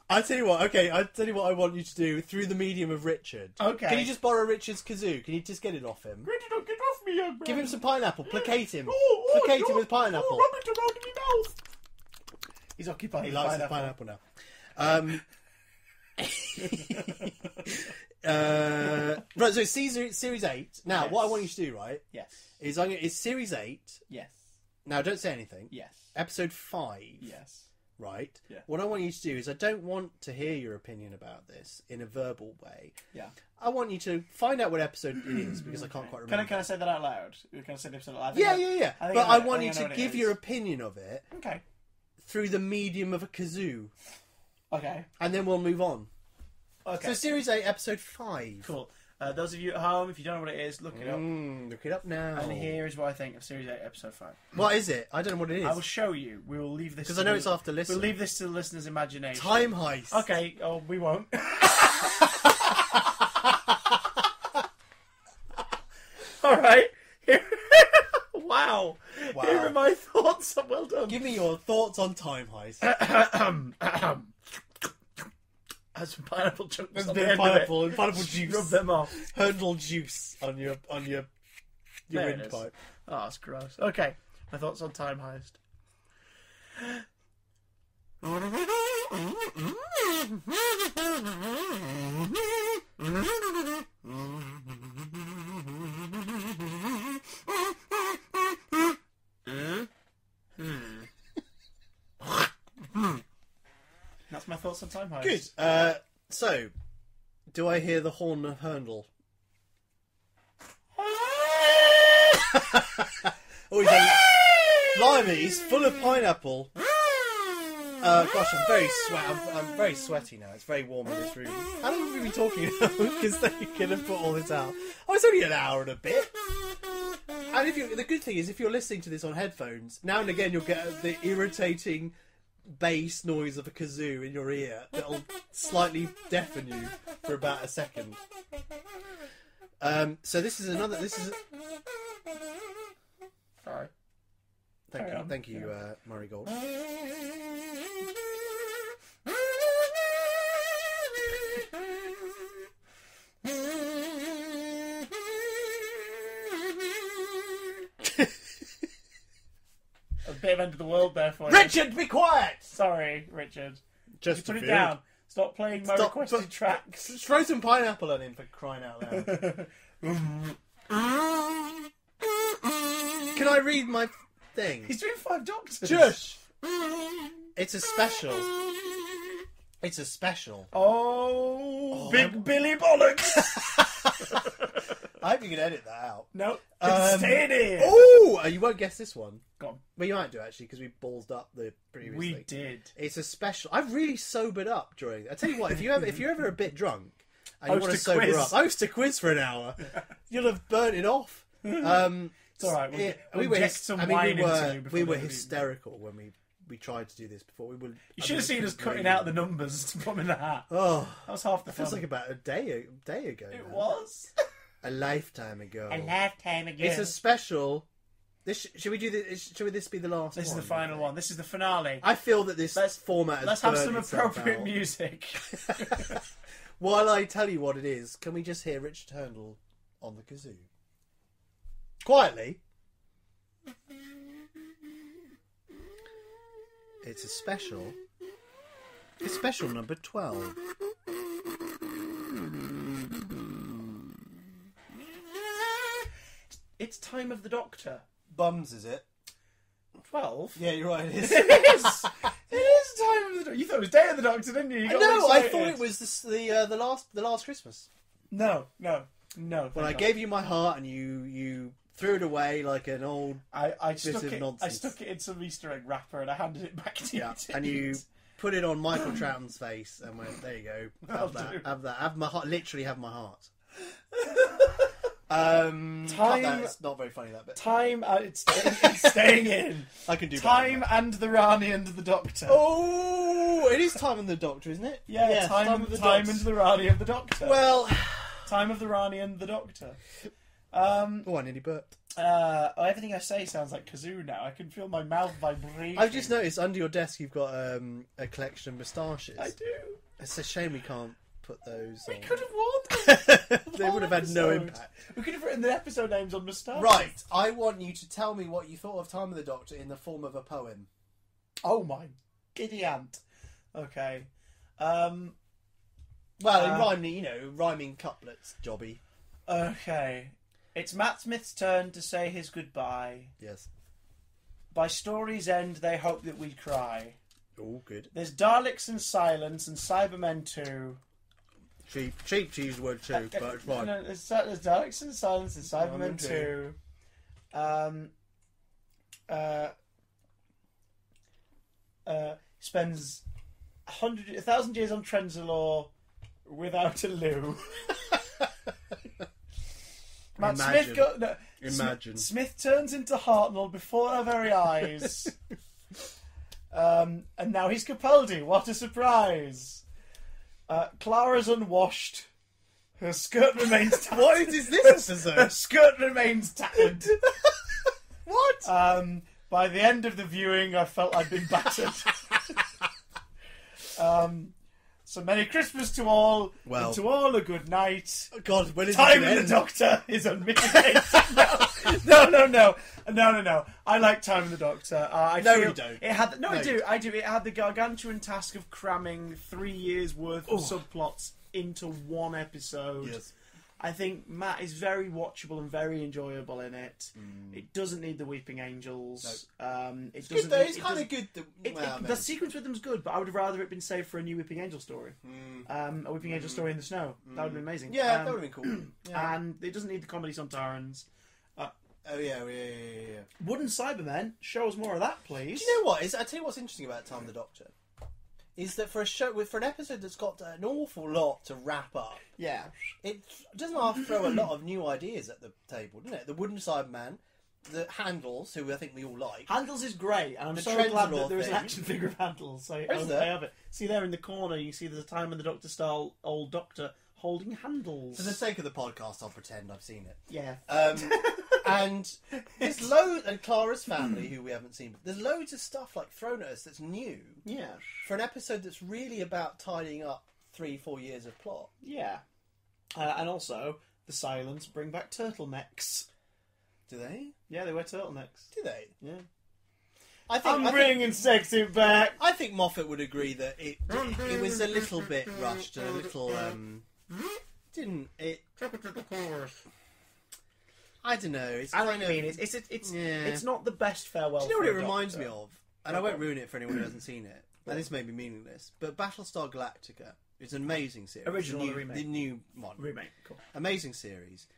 I'll tell you what, okay, I'll tell you what I want you to do through the medium of Richard. Okay. Can you just borrow Richard's kazoo? Can you just get it off him? Richard, don't get off me, young man. Give him some pineapple. Placate him. Oh, Placate him with pineapple. rub it around in my mouth. He's occupied. He with likes the pineapple now. Right, so series 8. Now, Yes. what I want you to do, right, Yes. is it's series 8. Yes. Now, don't say anything. Yes. Episode 5. Yes. Right? Yeah. What I want you to do is I don't want to hear your opinion about this in a verbal way. Yeah. I want you to find out what episode it is because I can't quite remember. Can I say that out loud? Can I say the episode out loud? Yeah. I think But I I know- want I you think I know to what it give is. your opinion of it Okay. through the medium of a kazoo. Okay. And then we'll move on. Okay. So series 8, episode 5. Cool. Those of you at home, if you don't know what it is, look it up. Look it up now. And here is what I think of Series 8, Episode 5. What is it? I don't know what it I will is. show you. We will leave this... Because I know it's after listening. We'll leave this to the listener's imagination. Time Heist. Okay. Oh, we won't. All right. Wow. Here are my thoughts. Well done. Give me your thoughts on Time Heist. Has some pineapple chunks There's a on bit the of end pineapple of and it. pineapple juice. Rub them off. Hurdle juice on your There it windpipe. is. Oh, that's gross. Okay. My thoughts on Time Heist. That's my thoughts on Time Heist. Good. So, do I hear the horn of Hurndle? Oh, he's a limeys full of pineapple. Gosh, I'm very sweaty now. It's very warm in this room. How long have we been talking about? Because they're going to put all this out. Oh, it's only an hour and a bit. And the good thing is, if you're listening to this on headphones, now and again you'll get the irritating bass noise of a kazoo in your ear that'll slightly deafen you for about a second. So this is. Sorry. Thank you, Murray Gold. A bit of End of the World there for you. Richard, be quiet! Sorry, Richard. Just put it down. Stop playing my requested tracks. Throw some pineapple on him, for crying out loud. Can I read my thing? He's doing 5 Doctors. Shush! It's a special. It's a special. Oh, Big Billy Bollocks! I hope you can edit that out. No, it's staying here. Oh, you won't guess this one. Go on. Well, you might do actually, because we ballsed up the previous. We thing. did. It's a special. I've really sobered up during. I tell you what, if you're ever a bit drunk and you want to sober quiz. up, host a quiz for an hour. You'll have burnt it off. It's all right. We were hysterical when we tried to do this before. You should have seen us cutting out the numbers to put them in the hat. Oh, that was half the fun. Feels like about a day ago. It was a lifetime ago. A lifetime ago. It's a special. Should we do this? Should this be the last? This is the final one. This is the finale. I feel that this format. Let's have some appropriate music. While I tell you what it is, can we just hear Richard Hurndle on the kazoo? Quietly. It's a special. It's special number 12. It's Time of the Doctor. Bums, is it? 12? Yeah, you're right. It is. It is. It is Time of the Doctor. You thought it was Day of the Doctor, didn't you? No, I thought it was the last Christmas. No. When I gave you my heart and you threw it away like an old bit of nonsense. I stuck it in some Easter egg wrapper and I handed it back to you. Yeah, and you put it on Michael Troughton's face and went, "There you go. Have that. Have my heart. Literally have my heart." Time. It's not very funny that bit. Time. It's staying in. I can do Time and the Rani and the Doctor. Oh, it is Time and the Doctor, isn't it? Yeah, Time and the Rani and the Doctor. Well, Time of the Rani and the Doctor. I nearly burped. Everything I say sounds like kazoo now. I can feel my mouth vibrating. I've just noticed under your desk you've got a collection of moustaches. I do. It's a shame we can't put those on. We could have worn them. They would have had no impact. We could have written the episode names on moustaches. Right, I want you to tell me what you thought of Time of the Doctor in the form of a poem. Oh my giddy aunt. Okay. Well, rhyming couplets, jobby. Okay. It's Matt Smith's turn to say his goodbye. Yes. By story's end, they hope that we cry. Oh, good. There's Daleks and Silence and Cybermen too. Cheap to use the word too, but it's fine. No, there's Daleks and Silence and Cybermen too. Spends 1,000 years on Trenzalore without a loo. Matt Imagine. Smith turns into Hartnell before our very eyes. And now he's Capaldi. What a surprise. Clara's unwashed. Her skirt remains tattered. What is this episode? Her skirt remains tattered. What? By the end of the viewing, I felt I'd been battered. So Merry Christmas to all, and to all a good night. Oh God, when is Time in the Doctor is unmitigated. No. I like Time in the Doctor. You don't. I do. It had the gargantuan task of cramming 3 years worth of subplots into one episode. Yes. I think Matt is very watchable and very enjoyable in it. It doesn't need the Weeping Angels. It's good though. It's kind of good. The sequence with them's good, but I would have rather it been saved for a new Weeping Angel story. A Weeping Angel story in the snow. That would have been amazing. Yeah, that would have been cool. Yeah. And it doesn't need the comedy Sontarans. Oh yeah. Wooden Cybermen, show us more of that, please. Do you know what? I tell you what's interesting about Time the Doctor is that for an episode that's got an awful lot to wrap up, it doesn't have to throw a lot of new ideas at the table, doesn't it? The Wooden Cyberman, the Handles, who I think we all like. Handles is great, and I'm so glad that there is an action figure of Handles. So I have it. See there in the corner, you see there's a Time and the Doctor style old Doctor holding Handles. For the sake of the podcast, I'll pretend I've seen it. Yeah. And there's and Clara's family, who we haven't seen, but there's loads of stuff like thrown at us that's new. Yeah. For an episode that's really about tidying up 3-4 years of plot. Yeah. And also, the Silence bring back turtlenecks. Do they? Yeah, they wear turtlenecks. Do they? Yeah. I'm bringing sexy back. I think Moffat would agree that it was a little bit rushed, a little didn't it? I don't know. It's it's not the best farewell. Do you know what it reminds me of? And I won't ruin it for anyone who hasn't seen it. And this may be meaningless, but Battlestar Galactica is an amazing series. Original remake. The new one. Remake, cool. Amazing series.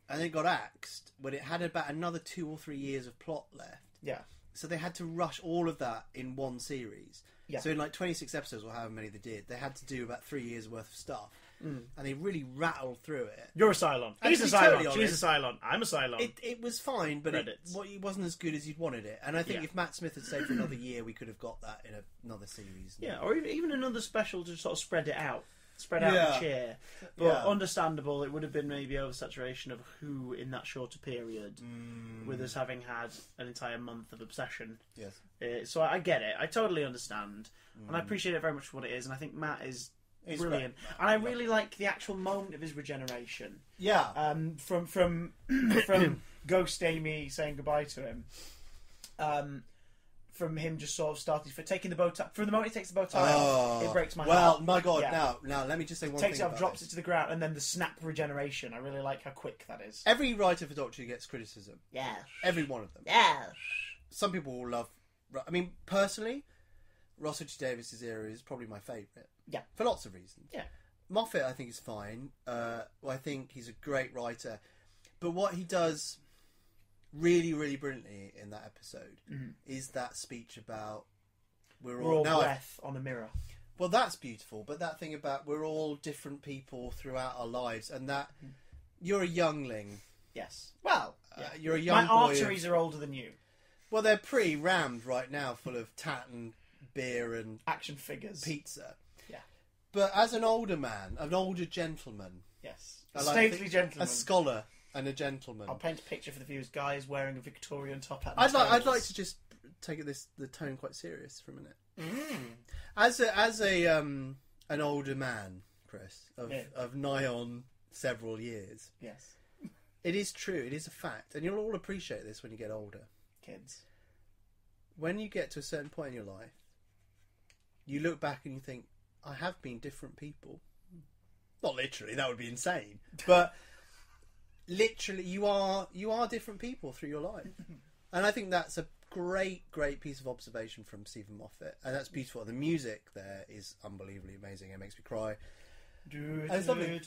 And it got axed when it had about another 2 or 3 years of plot left. Yeah. So they had to rush all of that in one series. Yeah. So in like 26 episodes or however many they did, they had to do about 3 years worth of stuff. And they really rattled through it. You're a Cylon. He's a Cylon. She's a Cylon. I'm a Cylon. It was fine, but it wasn't as good as you'd wanted it. And I think if Matt Smith had stayed for another year, we could have got that in another series. Yeah, or even another special to sort of spread it out. Spread out the cheer. But understandable, it would have been maybe oversaturation of Who in that shorter period, with us having had an entire month of Obsession. Yes. So I get it. I totally understand. And I appreciate it very much for what it is. And I think Matt is brilliant. And I really like the actual moment of his regeneration. Yeah. From Ghost Amy saying goodbye to him. From him just sort of starting for taking the bow tie. From the moment he takes the bow tie off, it breaks my heart. Well, my God, now let me just say one thing. Takes it off, drops it to the ground, and then the snap regeneration. I really like how quick that is. Every writer for Doctor Who gets criticism. Yeah. Every one of them. Yeah. Some people will love... I mean, personally, Russell T Davies' era is probably my favourite. Yeah. For lots of reasons. Yeah. Moffat, I think, is fine. I think he's a great writer. But what he does really, really brilliantly in that episode is that speech about we're all breath on a mirror. Well, that's beautiful, but that thing about we're all different people throughout our lives, and that you're a youngling. Yes. Well, you're a young my boy. My arteries are older than you. Well, they're pretty rammed right now, full of tat and beer and action figures, pizza. Yeah. But as an older man, an older gentleman, yes, a stately gentleman, a scholar. And a gentleman. I'll paint a picture for the viewers. Guy is wearing a Victorian top hat. I'd like to just take the tone quite serious for a minute. As an older man, Chris, of nigh on several years. Yes, it is true. It is a fact, and you'll all appreciate this when you get older. Kids, when you get to a certain point in your life, you look back and you think, "I have been different people." Not literally, that would be insane, but. Literally, you are different people through your life, and I think that's a great piece of observation from Stephen Moffat, and that's beautiful. The music there is unbelievably amazing. It makes me cry. And it's lovely.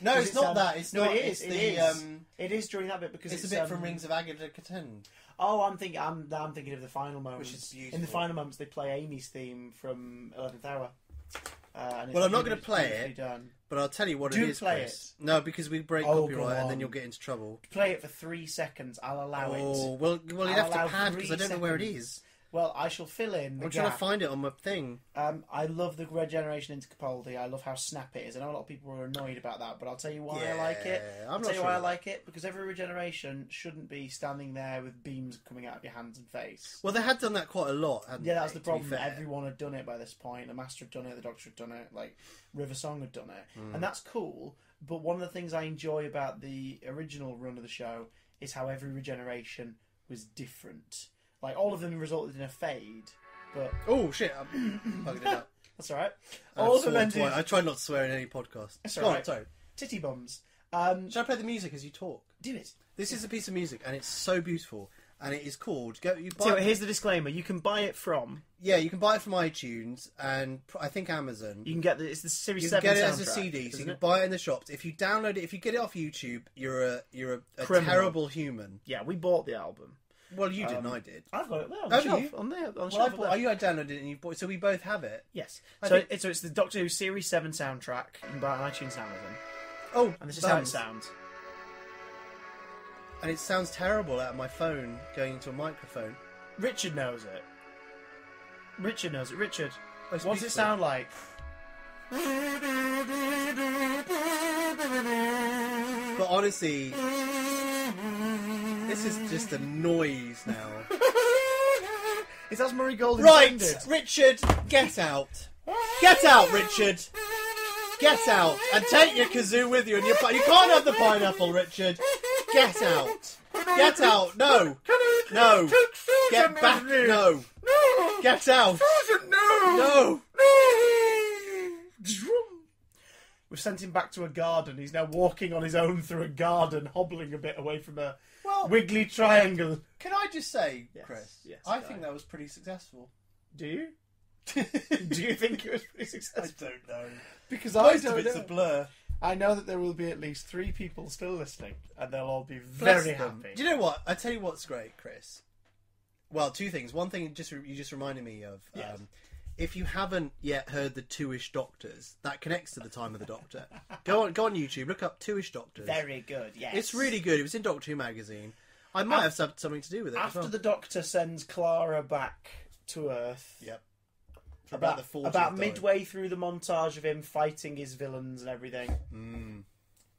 No, it's not that. It's not. It is during that bit because it's a bit from Rings of Agadakatan. Oh, I'm thinking of the final moments. Which is beautiful. In the final moments, they play Amy's theme from 11th Hour. Well, I'm not going to play it, but I'll tell you what it is, Chris. No, because we break copyright and then you'll get into trouble. Play it for 3 seconds. I'll allow it. Oh, well, you'd have to pad because I don't know where it is. Well, I shall fill in the I'm trying to find it on my thing. I love the regeneration into Capaldi. I love how snap it is. I know a lot of people are annoyed about that, but I'll tell you why I like it. I'll tell you why I like it. Because every regeneration shouldn't be standing there with beams coming out of your hands and face. Well, they had done that quite a lot, hadn't they? Yeah, that's the problem. Everyone had done it by this point. The Master had done it, the Doctor had done it, like River Song had done it. And that's cool, but one of the things I enjoy about the original run of the show is how every regeneration was different. Like, all of them resulted in a fade, but... Oh, shit, I'm bugging it up. That's all right. I've All sworn demented. twice. I try not to swear in any podcast. That's Go all on, right. sorry. Titty bums. Shall I play the music as you talk? Do it. This is a piece of music, and it's so beautiful. And it is called... So here's the disclaimer. You can buy it from... Yeah, you can buy it from iTunes and I think Amazon. You can get it's the Series You 7 can get it soundtrack, as a CD, so you isn't can it? buy it in the shops. If you download it, if you get it off YouTube, you're a Criminal. terrible human. Yeah, we bought the album. Well, you didn't, I did. I've got it there on Have the shelf. you? On there, on the Well, shelf. up there. I downloaded it and you bought it, so we both have it. Yes. I So think- it's the Doctor Who Series 7 soundtrack. You can buy it on iTunes and Amazon. Oh, And this is how it sounds. And it sounds terrible out of my phone going into a microphone. Richard knows it. Richard knows it. Richard, Oh, it's what's it beautiful. sound like? But honestly, this is just a noise now. It's as Murray Gold Right, intended. Richard, get out. Get out, Richard. Get out and take your kazoo with you. And you can't have the pineapple, Richard. Get out. Get out. No. No. Get back. No. Get out. No. We've sent him back to a garden. He's now walking on his own through a garden, hobbling a bit away from a Well, wiggly triangle. can I just say, Yes, Chris, yes, I go think that was pretty successful. Do you? Do you think it was pretty I successful? don't know. Because Most of it's a blur. I know that there will be at least 3 people still listening, and they'll all be Bless very them. happy. Do you know what? I tell you what's great, Chris. Well, 2 things. One thing you just reminded me of. Yes. If you haven't yet heard the Two-ish Doctors, that connects to the Time of the Doctor. Go on YouTube, look up Two-ish Doctors. Very good, yes. It's really good. It was in Doctor Who magazine. I might have something to do with it. After as well. the Doctor sends Clara back to Earth, Yep. For about, the 40th about time. midway through the montage of him fighting his villains and everything,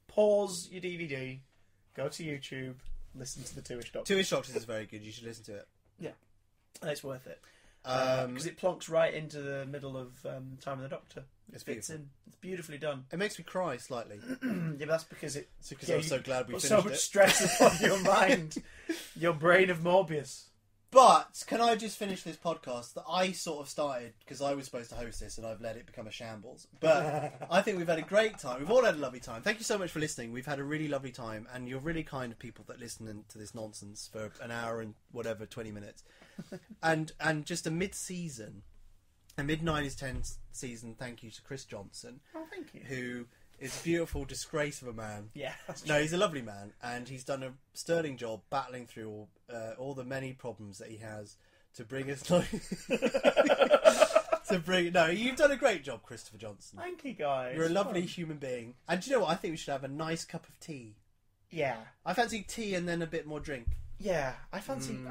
pause your DVD, go to YouTube, listen to the Two-ish Doctor. Two-ish Doctors is very good. You should listen to it. Yeah, and it's worth it. Because it plonks right into the middle of Time of the Doctor. It's Fits beautiful. in. It's beautifully done. It makes me cry slightly. Yeah, but that's because it. Because I was so glad we put finished so much it. stress upon your mind, your brain of Morbius. But can I just finish this podcast that I sort of started because I was supposed to host this and I've let it become a shambles. But I think we've had a great time. We've all had a lovely time. Thank you so much for listening. We've had a really lovely time, and you're really kind of people that listen to this nonsense for an hour and whatever 20 minutes, and just a mid-season, a mid-9 is 10 season. Thank you to Chris Johnson, Oh, thank you. who is a beautiful disgrace of a man. Yeah, that's No, he's a lovely man, and he's done a sterling job battling through all the many problems that he has to bring us. No, you've done a great job, Christopher Johnson. Thank you, guys. You're a lovely human being, and do you know what? I think we should have a nice cup of tea. Yeah, I fancy tea and then a bit more drink. yeah. I fancy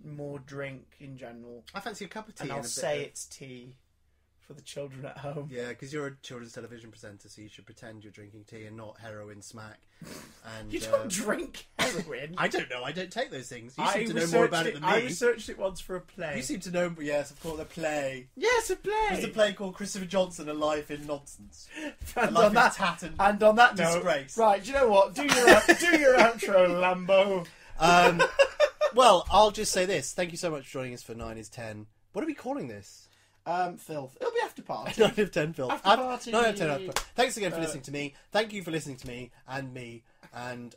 more drink in general, I fancy a cup of tea. and And I'll a bit say of... it's tea for the children at home. Yeah, because you're a children's television presenter, so you should pretend you're drinking tea and not heroin smack. And You don't drink heroin. I don't know. I don't take those things. You I seem to know more about researched it than I me. researched it once for a play. You seem to know. Yes, of course, the play. Yes, a play. There's a play called Christopher Johnson: A Life in Nonsense. A And life on in that, tat and and on that note, disgrace. right? Do you know what? Do your outro, Lambo. Well, I'll just say this. Thank you so much for joining us for 9 is 10. What are we calling this? Filth. It'll be after party. 9 of 10 film. Afterparty. 9 of 10 after. Thanks again for listening to me. Thank you for listening to me and me. And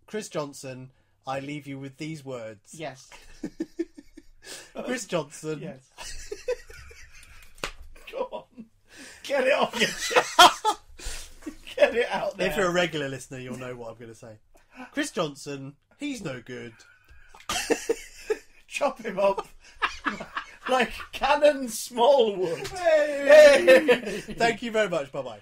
Chris Johnson, I leave you with these words. Yes. Chris Johnson. Yes. Go on. Get it off your chest. Get it out there. If you're a regular listener, you'll know what I'm going to say. Chris Johnson, he's no good. Chop him up like Cannon Smallwood. Hey! Thank you very much. Bye-bye.